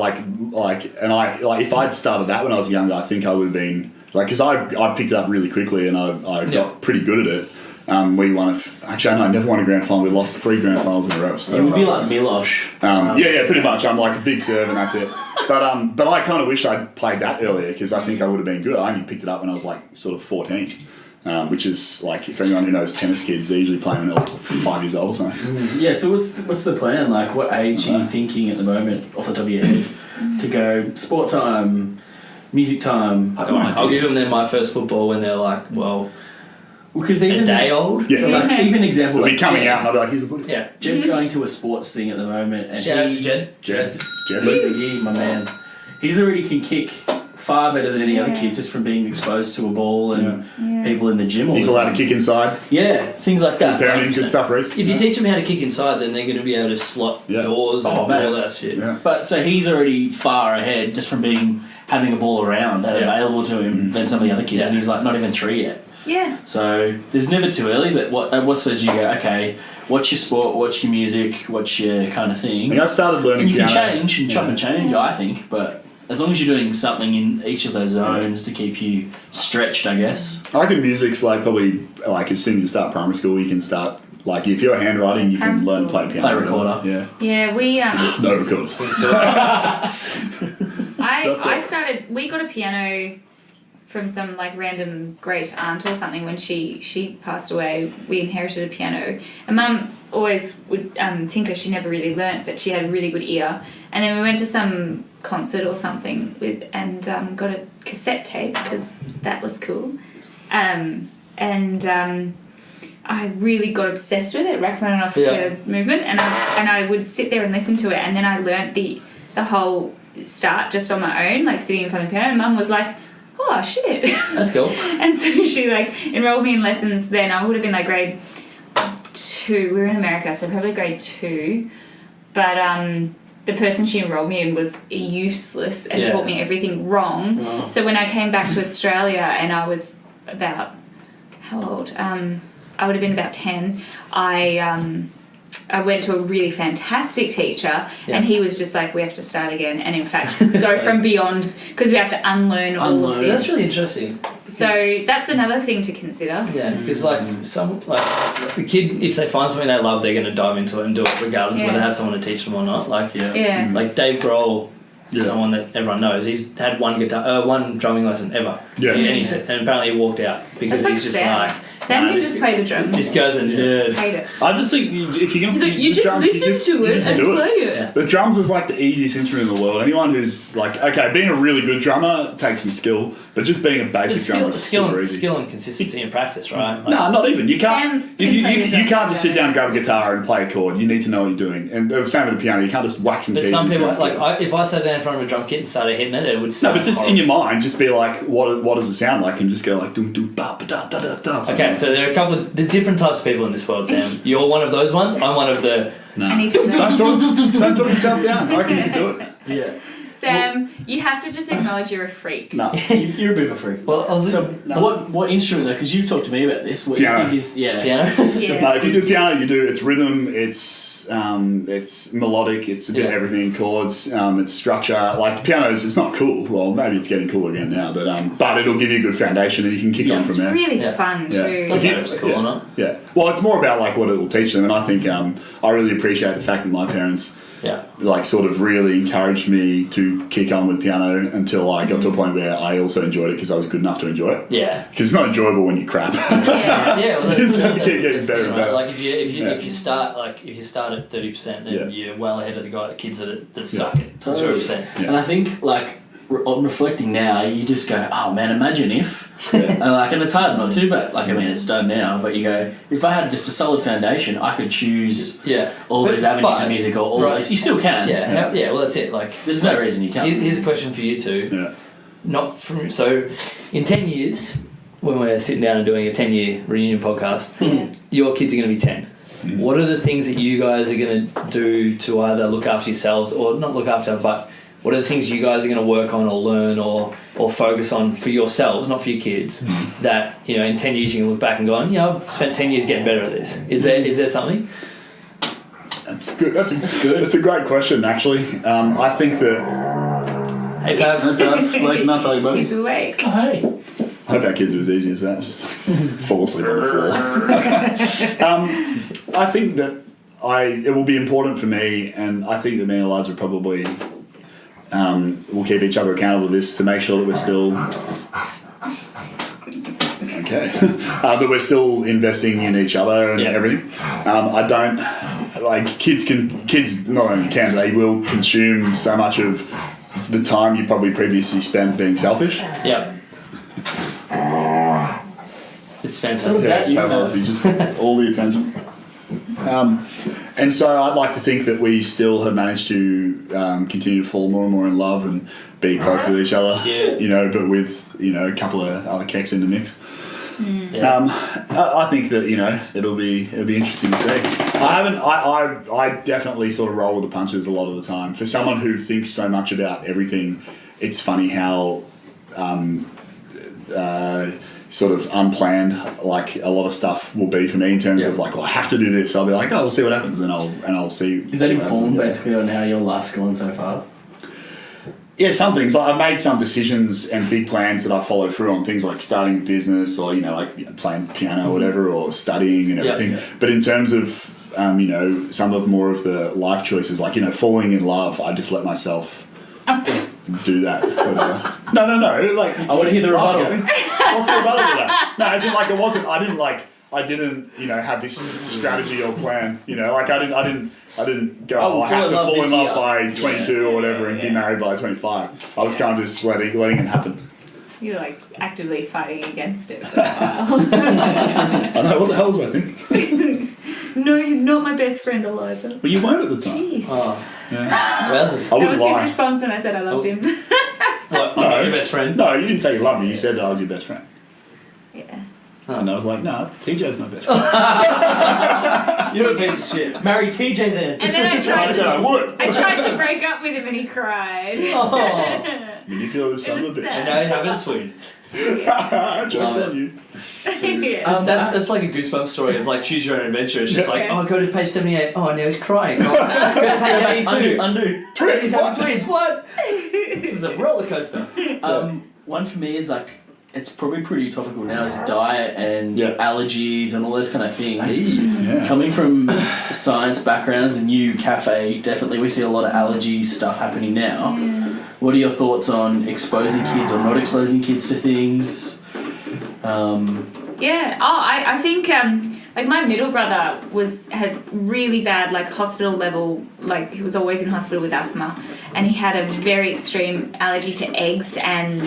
if I'd started that when I was younger, I think I would have been because I picked it up really quickly and I got pretty good at it. We won I never won a grand final. We lost 3 grand finals in a row. So it would be like Milosh. Pretty much. I'm like a big serve and that's it. But I kind of wish I'd played that earlier because I think I would have been good. I only picked it up when I was like sort of 14. which is like, for anyone who knows tennis kids, they're usually playing when they're like 5 years old or something. Yeah, so what's the plan? Like, what age are you thinking at the moment, off the top of your head, to go sport time, music time? I'll give them then my first football when they're like, because even a day old. Yeah. So like, even example, They'll like be coming Jed. out and I'll be like, here's a footy. Yeah. Jed's going to a sports thing at the moment, and Shout out to Jed. Jed. He, my man, he's already can kick far better than any other kids just from being exposed to a ball and people in the gym. He's allowed to kick inside. Yeah, things like that. Parenting, good stuff, Reece. If you teach them how to kick inside, then they're going to be able to slot doors and all that shit. Yeah. But so he's already far ahead just from having a ball around and available to him than some of the other kids, and he's like not even 3 yet. Yeah. So there's never too early. But what stage do you go? Okay, what's your sport? What's your music? What's your kind of thing? I mean, I started learning And you can piano. change and chop and change, I think, but as long as you're doing something in each of those zones to keep you stretched, I guess. I reckon music's like probably like as soon as you start primary school, you can start like if you're handwriting, you can learn to play piano. Play recorder. Yeah. Yeah, we No recorders. we got a piano from some like random great aunt or something when she passed away. We inherited a piano, and Mum always would tinker. She never really learnt, but she had a really good ear. And then we went to some concert or something and got a cassette tape because that was cool. I really got obsessed with it, Rachmaninoff the movement, and I would sit there and listen to it, and then I learnt the whole start just on my own, like sitting in front of the piano. And Mum was like, "Oh shit, That's cool." And so she like enrolled me in lessons. Then I would have been like grade 2. We were in America, so probably grade 2. But the person she enrolled me in was useless and taught me everything wrong. Oh. So when I came back to Australia and I was about, how old? I would have been about 10. I went to a really fantastic teacher, and he was just like, we have to start again, and in fact go from beyond, because we have to unlearn all of this. That's really interesting. So that's another thing to consider. Yeah, because the kid, if they find something they love, they're going to dive into it and do it regardless of whether they have someone to teach them or not. Like like Dave Grohl is someone that everyone knows. He's had one drumming lesson ever. Yeah. And apparently he walked out because That's he's just Sam. like, Sam can just play the drums. this guy's a nerd. Hate it. I just think if you can, He's like, you just drums, listen to it and do play it. it. The drums is like the easiest instrument in the world. Anyone who's like, okay, being a really good drummer takes some skill, but just being a basic drummer is super easy. Skill and consistency and practice, right? Like, No, not even. You can't. Sam If can you play the can't drums just sit down and grab a guitar and play a chord. You need to know what you're doing. And the same with the piano. You can't just whack some but keys. some and people, sound good. if I sat down in front of a drum kit and started hitting it, it would No, sound but just horrible. in your mind, just be like, what does it sound like, and just go like, dum dum ba ba da da da da. Okay, so there are a couple of the different types of people in this world, Sam. You're one of those ones. I'm one of the. No. I need to know. Don't talk yourself down. I reckon you can do it. Yeah. Sam, you have to just acknowledge you're a freak. No. You're a bit of a freak. Well, What instrument though? Because you've talked to me about this. What Piano. you think is piano. Yeah. No, if you do piano, you do it's rhythm, it's melodic, it's a bit of everything, chords, it's structure. Like pianos, it's not cool. Well, maybe it's getting cool again now, but it'll give you a good foundation and you can kick on It's from there. really fun too. If it's cool or not. Yeah. Well, it's more about like what it will teach them, and I think I really appreciate the fact that my parents like sort of really encouraged me to kick on with piano until I got to a point where I also enjoyed it because I was good enough to enjoy it. Yeah. Because it's not enjoyable when you crap. Yeah, well, You just have to keep getting the better thing, and right? better. Like if you start at 30%, then you're well ahead of the kids that suck at 0%. Yeah. And I think like on reflecting now, you just go, oh man, imagine if. And it's hard not to, but like I mean, it's done now. But you go, if I had just a solid foundation, I could choose all these avenues of music or all those. You still can. Yeah. Well, that's it. Like, there's no reason you can't. Here's a question for you two. Yeah. Not from so, in 10 years, when we're sitting down and doing a 10-year reunion podcast, your kids are going to be 10. What are the things that you guys are going to do to either look after yourselves or not look after, but what are the things you guys are going to work on or learn or focus on for yourselves, not for your kids, that, in 10 years you can look back and go, I've spent 10 years getting better at this. Is there something? That's good. That's good. That's a great question, actually. I think that... Hey, Pav. Waking up, buddy. He's awake. Oh, hey. I hope our kids are as easy as that. Just fall asleep on the floor. I think that it will be important for me, and I think that me and Eliza probably will keep each other accountable to this to make sure that we're still... Okay. But we're still investing in each other and everything. I don't like kids not only can, they will consume so much of the time you probably previously spent being selfish. Yeah. It's fantastic. He's just all the attention. And so I'd like to think that we still have managed to continue to fall more and more in love and be close with each other. Yeah. But with a couple of other keks in the mix. I think that it'll be interesting to see. I definitely sort of roll with the punches a lot of the time. For someone who thinks so much about everything, it's funny how sort of unplanned like a lot of stuff will be for me in terms of like, well, I have to do this. I'll be like, we'll see what happens, and I'll see. Is that informed basically on how your life's gone so far? Yeah, some things. Like I've made some decisions and big plans that I followed through on, things like starting a business or playing piano or whatever, or studying and everything. Yeah. But in terms of some of more of the life choices, like falling in love, I just let myself do that. Whatever. No. Like I want to hear the rebuttal. What's the rebuttal to that? No, as in like it wasn't. I didn't have this strategy or plan. I didn't go. I have to fall in love by 22 or whatever and be married by 25. I was kind of just letting it happen. You're like actively fighting against it for a while. I know, what the hell was I thinking? No, you're not my best friend, Eliza. Well, you weren't at the time. Jeez. Oh, yeah. That was his response when I said I loved him. What, I'm your best friend? No, you didn't say you loved me. You said I was your best friend. Yeah. And I was like, no, TJ's my best friend. You're a piece of shit. Marry TJ then. And then I tried I tried to break up with him and he cried. Oh. Manipulative son of a bitch. And now you're having twins. Jokes on you. That's like a Goosebumps story. It's like choose your own adventure. It's just like, go to page 78. Oh, now he's crying. Go to page 82. Undo. He's having twins. What? This is a roller coaster. One for me is like, it's probably pretty topical now, is diet and allergies and all those kind of things. Coming from science backgrounds and you, Cafe, definitely we see a lot of allergy stuff happening now. What are your thoughts on exposing kids or not exposing kids to things? I think like my middle brother had really bad like hospital level, like he was always in hospital with asthma, and he had a very extreme allergy to eggs and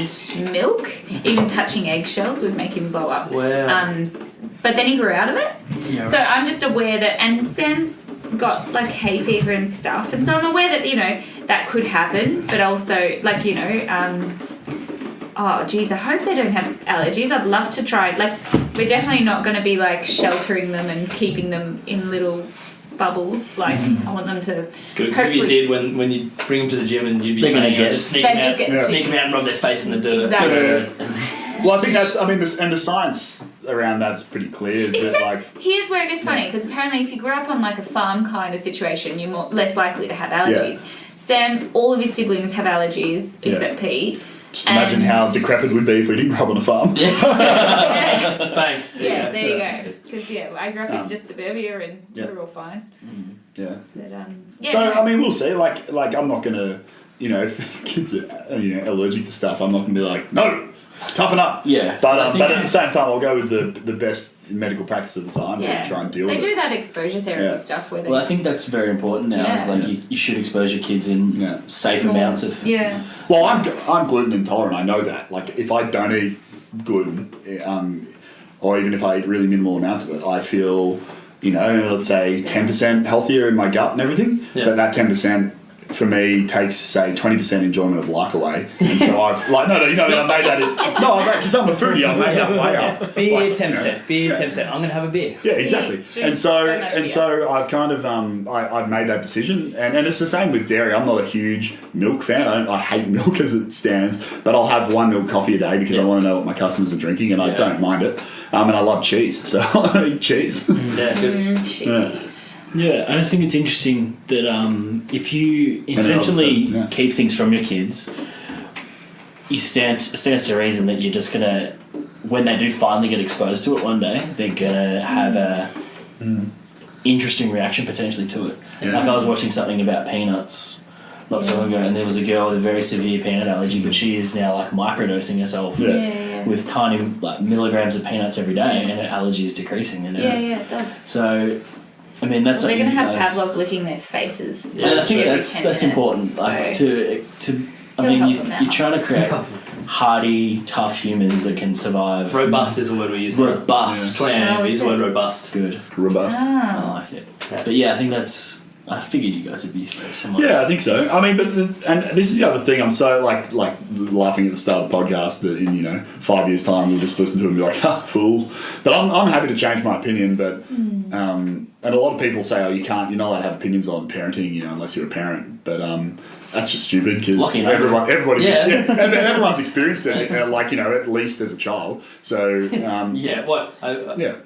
milk. Even touching eggshells would make him blow up. Wow. But then he grew out of it. Yeah. So I'm just aware that, and Sam's got like hay fever and stuff, and so I'm aware that that could happen, but also like oh geez, I hope they don't have allergies. I'd love to try. Like, we're definitely not going to be like sheltering them and keeping them in little bubbles. Like, I want them to. Good, because if you did when you bring them to the gym and you'd be trying to just sneak them out and rub their face in the dirt. Exactly. Well, I think the science around that's pretty clear. Here's where it gets funny, because apparently if you grew up on like a farm kind of situation, you're less likely to have allergies. Yeah. Sam, all of his siblings have allergies except Pete. Just imagine how decrepit we'd be if we didn't grow up on a farm. Bang. Yeah, there you go. Because I grew up in just suburbia and we're all fine. Yeah. But, So I mean, we'll see. Like I'm not gonna, if kids are allergic to stuff, I'm not gonna be like, no, toughen up. Yeah. But at the same time, I'll go with the best medical practice at the time to try and deal with it. They do that exposure therapy stuff where they... Well, I think that's very important now. Is like you should expose your kids in safe amounts of... Yeah. Well, I'm gluten intolerant. I know that. Like, if I don't eat gluten, or even if I eat really minimal amounts of it, I feel, let's say 10% healthier in my gut and everything. Yeah. But that 10%... for me, takes, say, 20% enjoyment of life away. And so I've, I made that... because I'm a foodie, I made that way up. Beer, 10%. Beer, 10%. I'm going to have a beer. Yeah, exactly. And so I've kind of, I've made that decision. And it's the same with dairy. I'm not a huge milk fan. I hate milk as it stands. But I'll have one milk coffee a day because I want to know what my customers are drinking, and I don't mind it. And I love cheese, so I eat cheese. Cheese. Yeah, I just think it's interesting that if you intentionally keep things from your kids, you stands to reason that you're just gonna, when they do finally get exposed to it one day, they're gonna have a interesting reaction potentially to it. Yeah. Like I was watching something about peanuts not so long ago, and there was a girl with a very severe peanut allergy, but she is now like microdosing herself with tiny like milligrams of peanuts every day, and her allergy is decreasing. And it does. So, I mean, that's they're going to have guys, Pavlov licking their faces. Yeah, I think that's important. Like to I mean, you're trying to create hardy, tough humans that can survive. Robust is the word we use. Robust. Yeah. Use the word robust. Good. Robust. I like it. Yeah. But yeah, I think that's. I figured you guys would be very similar. Yeah, I think so. I mean, and this is the other thing. I'm so like laughing at the start of the podcast that in 5 years' time we'll just listen to it and be like, "Ha, fools." But I'm happy to change my opinion. But and a lot of people say, "Oh, you're not allowed to have opinions on parenting, unless you're a parent." But that's just stupid because everybody's everyone's experienced it, at least as a child. So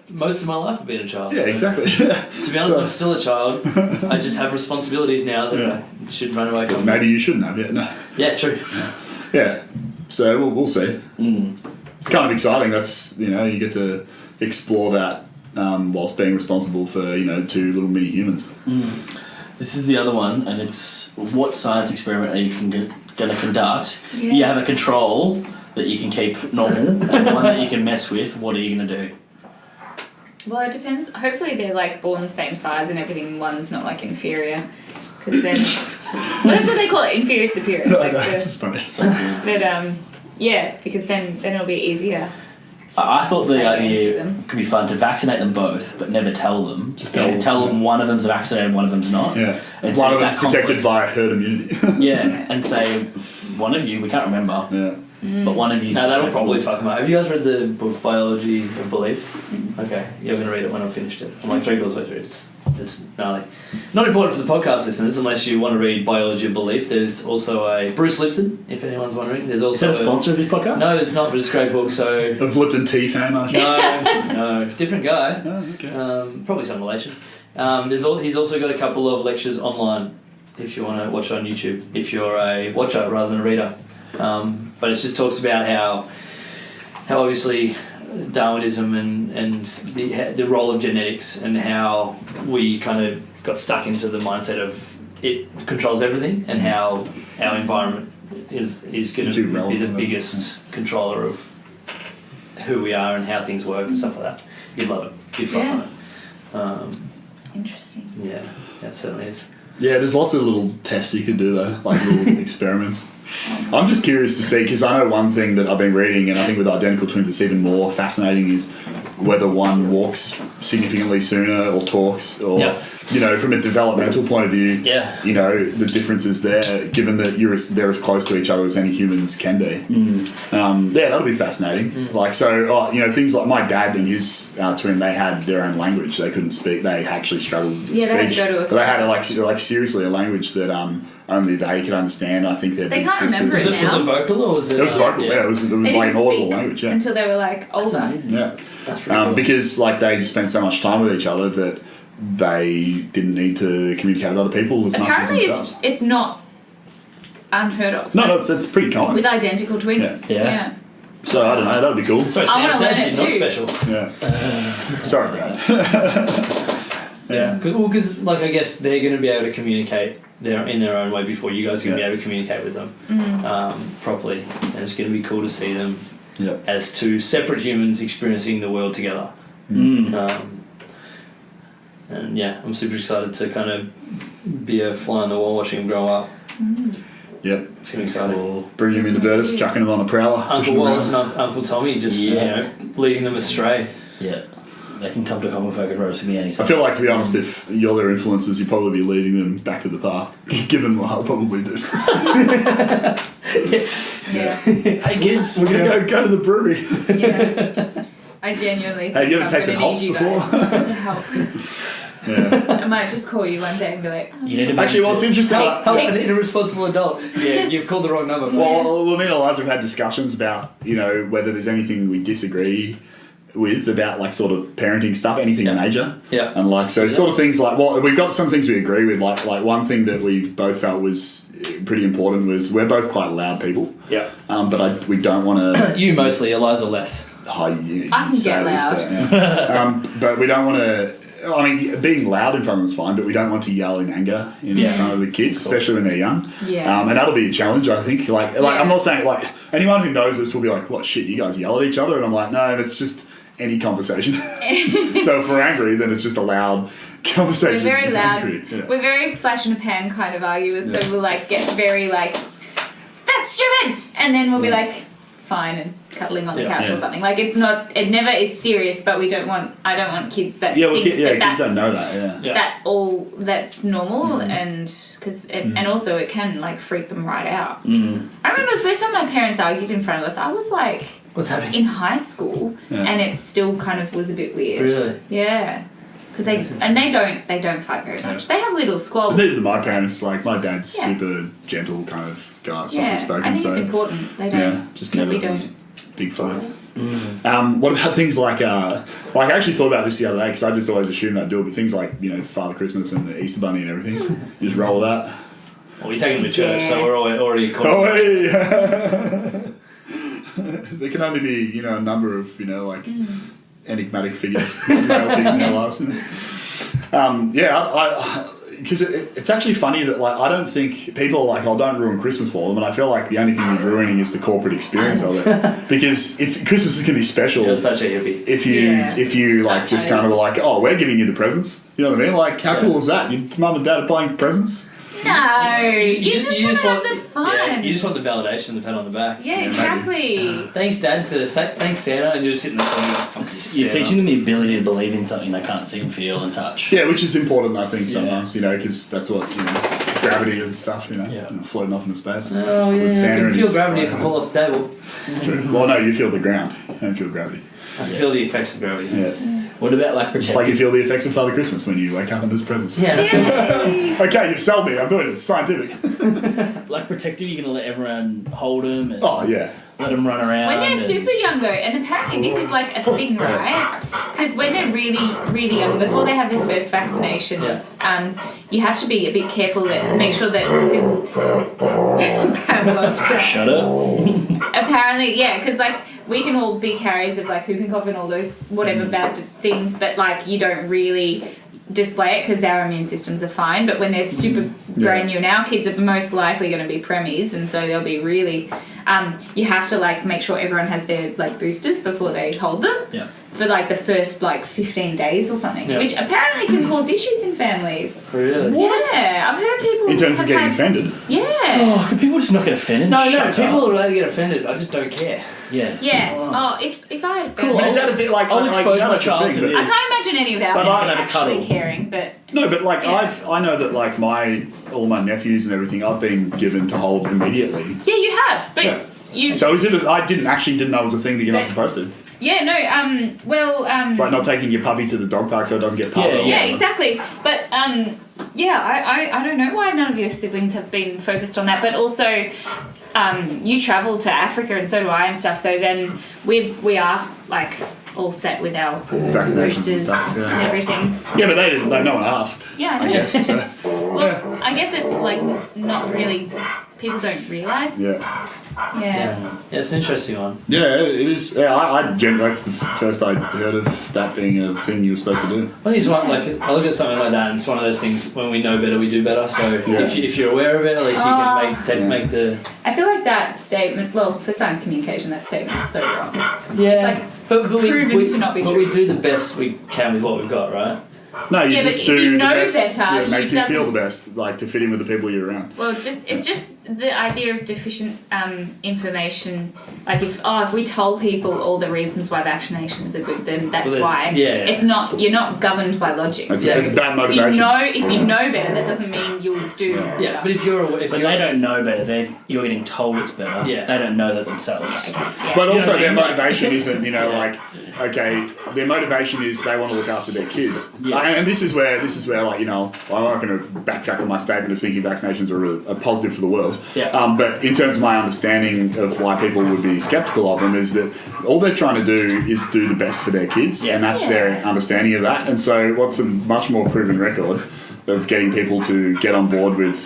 most of my life I've been a child. Yeah, so exactly. To be honest, I'm still a child. I just have responsibilities now that I should run away from. Maybe you shouldn't have yet. No. Yeah, true. Yeah. So we'll see. It's kind of exciting. That's you get to explore that whilst being responsible for 2 little mini humans. This is the other one, and it's what science experiment are you going to conduct? Yes. You have a control that you can keep normal, and one that you can mess with. What are you going to do? Well, it depends. Hopefully they're like born the same size and everything. One's not like inferior. Because then... well, that's what they call it, inferior superior. That's just funny. But because then it'll be easier. I thought the idea could be fun to vaccinate them both, but never tell them. Just tell them one of them's vaccinated, one of them's not. Yeah. And one of them's protected by herd immunity. And say, one of you, we can't remember. Yeah. But one of you... No, that'll probably fuck them up. Have you guys read the book Biology of Belief? Okay, you're going to read it when I've finished it. I'm like 3 quarters way through. It's gnarly. Not important for the podcast listeners unless you want to read Biology of Belief. There's also a Bruce Lipton, if anyone's wondering. There's also is that a sponsor of this podcast? No, it's not, but it's a great book. So of Lipton tea fan, aren't you? No, different guy. Oh, okay. Probably some relation. He's also got a couple of lectures online if you want to watch on YouTube. If you're a watcher rather than a reader. But it just talks about how obviously Darwinism and the role of genetics and how we kind of got stuck into the mindset of it controls everything and how our environment is going to be the biggest controller of who we are and how things work and stuff like that. You'd love it. You'd fuck on it. Interesting. Yeah, that certainly is. Yeah, there's lots of little tests you could do though, like little experiments. I'm just curious to see, because I know one thing that I've been reading, and I think with identical twins it's even more fascinating, is whether one walks significantly sooner or talks, or from a developmental point of view, the differences there, given that they're as close to each other as any humans can be. That'll be fascinating. Like things like my dad and his twin, they had their own language. They couldn't speak. They actually struggled with speech. They had to go to a they had seriously a language that only they could understand. I think their big can't sisters. remember it Was it vocal or was it? It was vocal. It was like an audible language. Yeah. Until they were like older. That's amazing. Yeah. That's pretty cool. Because they just spent so much time with each other that they didn't need to communicate with other people as much as Apparently themselves. it's not unheard of. No, it's pretty common. With identical twins. Yeah. So I don't know, that'd be cool. Sorry, I wanna Sam's learn dad, it not too. special. Yeah. Sorry, Brad. Yeah. Well, because I guess they're going to be able to communicate in their own way before you guys are going to be able to communicate with them properly, and it's going to be cool to see them as 2 separate humans experiencing the world together. And I'm super excited to kind of be a fly on the wall watching them grow up. Yep. It's going to be exciting. Cool. Bring them into Vertus, chucking them on a prowler. Uncle Wallace and Uncle Tommy just leading them astray. Yeah. They can come to Common Folk and roast with me anytime. I feel like, to be honest, if you're their influences, you'd probably be leading them back to the path, given what I'll probably do. Yeah. Hey kids, we're going to go to the brewery. Yeah. I genuinely think Hey, you ever tasted I'm gonna hops need you before? guys to help. Yeah. I might just call you one day and be like, You need to Actually, what's interesting... Help an irresponsible adult. Yeah, you've called the wrong number. Well, me and Eliza have had discussions about, whether there's anything we disagree with about sort of parenting stuff, anything major. Yeah. And sort of things we've got some things we agree with, like one thing that we both felt was pretty important was we're both quite loud people. Yeah. But we don't want to... You mostly, Eliza less. I I can get loud. But we don't want to I mean, being loud in front of them is fine, but we don't want to yell in anger in front of the kids, especially when they're young. Yeah. And that'll be a challenge, I think. Like I'm not saying, like, anyone who knows this will be like, what, shit, you guys yell at each other? And I'm like, no, it's just any conversation. So if we're angry, then it's just a loud conversation. We're very loud. Yeah. We're very flash in a pan kind of arguers, so we'll like get very like, that's stupid, and then we'll be like, fine, and cuddling on the couch or something. Like it never is serious, but I don't want kids that think that kids don't know that. that's normal, and because and also it can like freak them right out. I remember the first time my parents argued in front of us, I was like, What's happening? in high school, and it still kind of was a bit weird. Really? Yeah. Because they don't fight very much. They have little squabbles. Neither do my parents. Like my dad's super gentle kind of guy, soft spoken. I think it's important. They don't. Just never we don't. those big fights. What about things like I actually thought about this the other day because I just always assumed I'd do it, but things like Father Christmas and the Easter Bunny and everything, you just roll with that. Well, we take them to church, so we're already caught. Oh, hey. There can only be a number of enigmatic figures, male figures in our lives. Because it's actually funny that I don't think people are like, oh, don't ruin Christmas for them, and I feel like the only thing you're ruining is the corporate experience of it. Because if Christmas is going to be special, You're such a hippie. if you like just kind of like, oh, we're giving you the presents, you know what I mean? Like, how cool is that? Your mum and dad are buying presents. No, you just want to have the fun. Yeah, you just want the validation, the pat on the back. Yeah, exactly. Thanks, Dad. Instead of thanks, Santa, and you're just sitting there going, You're teaching them the ability to believe in something they can't see and feel and touch. Yeah, which is important, I think, sometimes, because that's what, gravity and stuff, floating off into space. Oh, yeah, With I Santa can and feel his- gravity if I fall off the table. True. Well, no, you feel the ground. You don't feel gravity. I can feel the effects of gravity. Yeah. What about like Just like you protective? feel the effects of Father Christmas when you wake up and there's presents. Yeah. Okay, you've sold me. I'm doing it. It's scientific. Like protective, you're gonna let everyone hold them and Oh, yeah. let them run around. When they're and- super young though, and apparently this is like a thing, right? Because when they're really, really young, before they have their first vaccinations, you have to be a bit careful that make sure that because Shut up. apparently, because like we can all be carriers of like whooping cough and all those whatever bad things, but like you don't really display it because our immune systems are fine. But when they're super brand new, and our kids are most likely going to be preemies, and so they'll be really. You have to like make sure everyone has their like boosters before they hold them. Yeah. For like the first like 15 days or something, Yeah. which apparently can cause issues in families. Really? Yeah, I've heard people In terms of have getting had- offended. Yeah. Oh, can people just not get offended? No, Shut people up. are allowed to get offended. I just don't care. Yeah. Yeah. Oh, if I had Cool. But is that a thing? Like, I'll expose my that's the child thing, to but- I this. can't imagine any of our But family I- actually cuddle. caring, but No, but like Yeah. I know that like all my nephews and everything I've been given to hold immediately. yeah, you have. But Yeah. you So is it? I didn't know it was a thing that you're not supposed to. Yeah, no, It's like not taking your puppy to the dog park so it doesn't get parked. yeah, exactly. But I don't know why none of your siblings have been focused on that. But also, you travel to Africa and so do I and stuff. So then we are like all set with our Vaccinations and boosters stuff. and Yeah. everything. Yeah, but they didn't. No one asked. Yeah, I know. I guess. So, Well, I guess it's like not really. People don't realise. yeah. Yeah. Yeah, it's an interesting one. Yeah, it is. Yeah, that's the first I'd heard of that being a thing you were supposed to do. I think it's one like I look at something like that, and it's one of those things. When we know better, we do better. So if you're aware of it, at least you can make the. I feel like that statement. Well, for science communication, that statement's so wrong. Yeah, like but proven we to not be but true. we do the best we can with what we've got, right? No, you Yeah, but just if do you the know best better, that makes you you feel doesn't- the best, like to fit in with the people you're around. Well, it's just the idea of deficient information. Like if we told people all the reasons why vaccinations are good, then that's Well, why. yeah. It's not. You're not governed by logic. It's, Yeah. it's bad If motivation. you know better, that doesn't mean you'll do. Yeah, but if you're But they don't know better. You're getting told it's better. Yeah. They don't know that themselves. Yeah. But also You know their what I mean? motivation isn't, like, okay, their motivation is they want to look after their kids. Yeah. And this is where like, I'm not going to backtrack on my statement of thinking vaccinations are a positive for the world. Yeah. But in terms of my understanding of why people would be skeptical of them is that all they're trying to do is do the best for their kids, Yeah. and that's their understanding of that. And so what's a much more proven record of getting people to get on board with,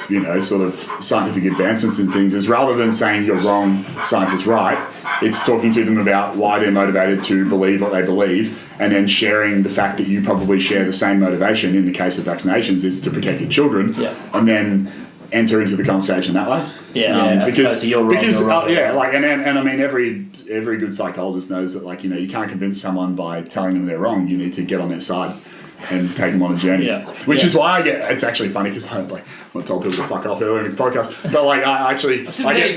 sort of scientific advancements and things is rather than saying you're wrong, science is right, it's talking to them about why they're motivated to believe what they believe, and then sharing the fact that you probably share the same motivation in the case of vaccinations is to protect your children, and then enter into the conversation that way. As opposed to you're wrong, you're wrong. And I mean every good psychologist knows that, like, you know, you can't convince someone by telling them they're wrong. You need to get on their side and take them on a journey. Which is why it's actually funny, because I told people to fuck off earlier in the podcast, but like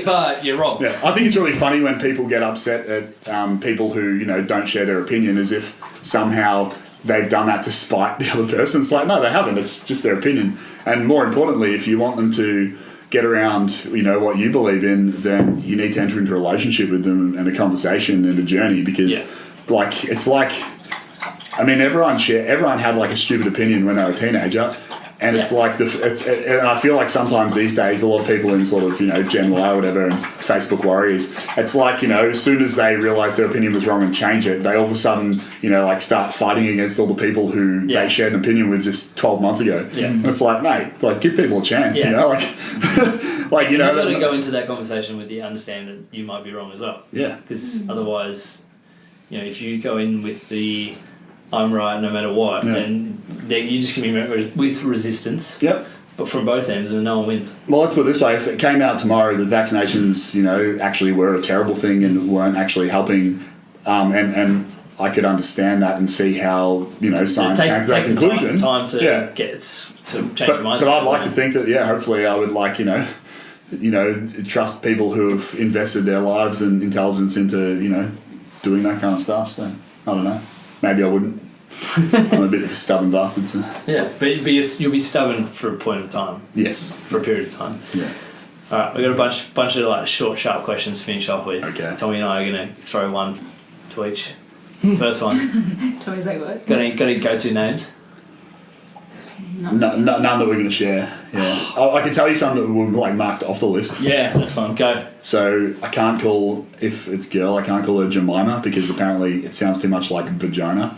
but you're wrong. Yeah, I think it's really funny when people get upset at people who, you know, don't share their opinion, as if somehow they've done that to spite the other person. It's like, no, they haven't. It's just their opinion. And more importantly, if you want them to get around, you know, what you believe in, then you need to enter into a relationship with them and a conversation and a journey, because like, it's like, I mean, everyone had like a stupid opinion when they were a teenager, and it's like and I feel like sometimes these days a lot of people in sort of, you know, Gen Y or whatever and Facebook warriors, it's like, you know, as soon as they realise their opinion was wrong and change it, they all of a sudden, you know, like start fighting against all the people who they shared an opinion with just 12 months ago. It's like, mate, like, give people a chance, you know, like like, you know, you've got to go into that conversation with the understanding that you might be wrong as well. Because otherwise, you know, if you go in with the I'm right no matter what, then you just can be met with resistance. But from both ends, and no one wins. Well, let's put it this way: if it came out tomorrow that vaccinations, you know, actually were a terrible thing and weren't actually helping, and I could understand that and see how, you know, science came to that conclusion. Time to get to change your mindset. But I'd like to think that, hopefully I would, like, you know, trust people who have invested their lives and intelligence into, you know, doing that kind of stuff. So I don't know. Maybe I wouldn't. I'm a bit of a stubborn bastard. So. But you'll be stubborn for a point of time. Yes. For a period of time. Yeah. All right, we've got a bunch of like short, sharp questions to finish off with. Okay. Tommy and I are going to throw one to each. First one. Tommy's like, what? Got any go-to names? None that we're going to share. Yeah. I can tell you some that were like marked off the list. Yeah, that's fine. Go. So I can't call, if it's girl, I can't call her Jemima, because apparently it sounds too much like vagina,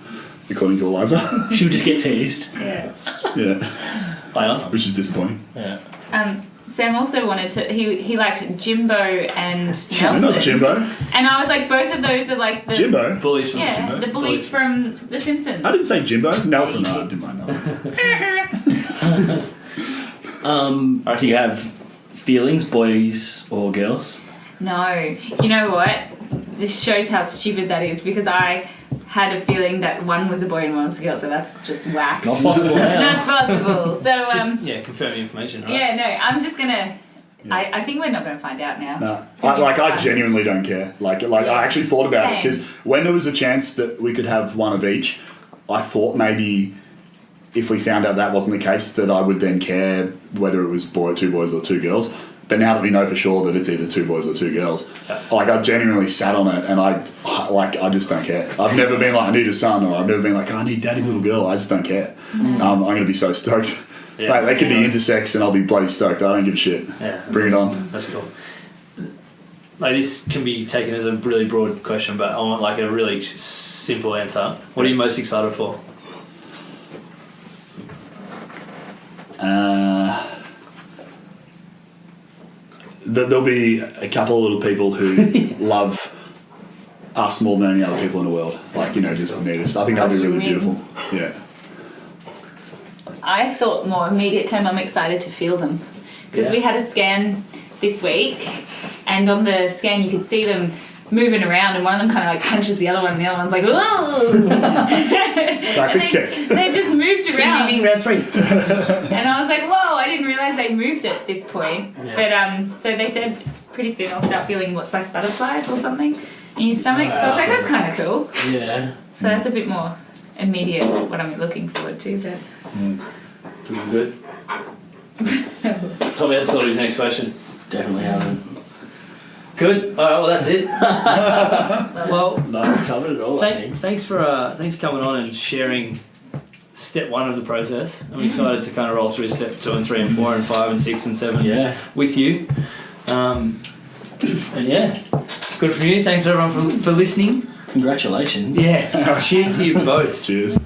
according to Eliza. She'll just get teased. Yeah. Which is disappointing. Yeah. Sam also wanted to. He liked Jimbo and Nelson. Not Jimbo. And I was like, both of those are like the Jimbo. Bullies from Jimbo. The bullies from The Simpsons. I didn't say Jimbo. Nelson. I didn't mind Nelson. Do you have feelings, boys or girls? No. You know what? This shows how stupid that is, because I had a feeling that one was a boy and one was a girl, so that's just whack. Not possible now. Not possible. So just, confirm information, right? Yeah, no, I'm just gonna. I think we're not gonna find out now. No, I genuinely don't care. Like I actually thought about it, because when there was a chance that we could have one of each, I thought maybe if we found out that wasn't the case, that I would then care whether it was two boys or two girls. But now that we know for sure that it's either two boys or two girls, like, I genuinely sat on it, and I just don't care. I've never been like, I need a son, or I've never been like, I need daddy's little girl. I just don't care. I'm going to be so stoked. Like, they could be intersex and I'll be bloody stoked. I don't give a shit. Bring it on. That's cool. Like, this can be taken as a really broad question, but I want like a really simple answer. What are you most excited for? There'll be a couple of little people who love us more than any other people in the world. Like, you know, just need us. I think that'll be really beautiful. Yeah. I thought more immediate term, I'm excited to feel them. Because we had a scan this week, and on the scan you could see them moving around, and one of them kind of like punches the other one, and the other one's like, ooh! Classic kick. They just moved around. Round 3. And I was like, whoa, I didn't realise they moved at this point. But so they said pretty soon I'll start feeling what's like butterflies or something in your stomach. So I was like, that's kind of cool. Yeah. So that's a bit more immediate what I'm looking forward to. But Pretty good. Tommy has thought of his next question. Definitely haven't. Good. All right. Well, that's it. Well, No, covered it all. I think. Thanks for coming on and sharing step 1 of the process. I'm excited to kind of roll through step 2 and 3 and 4 and 5 and 6 and 7 with you. And good from you. Thanks everyone for listening. Congratulations. Yeah. Cheers to you both. Cheers.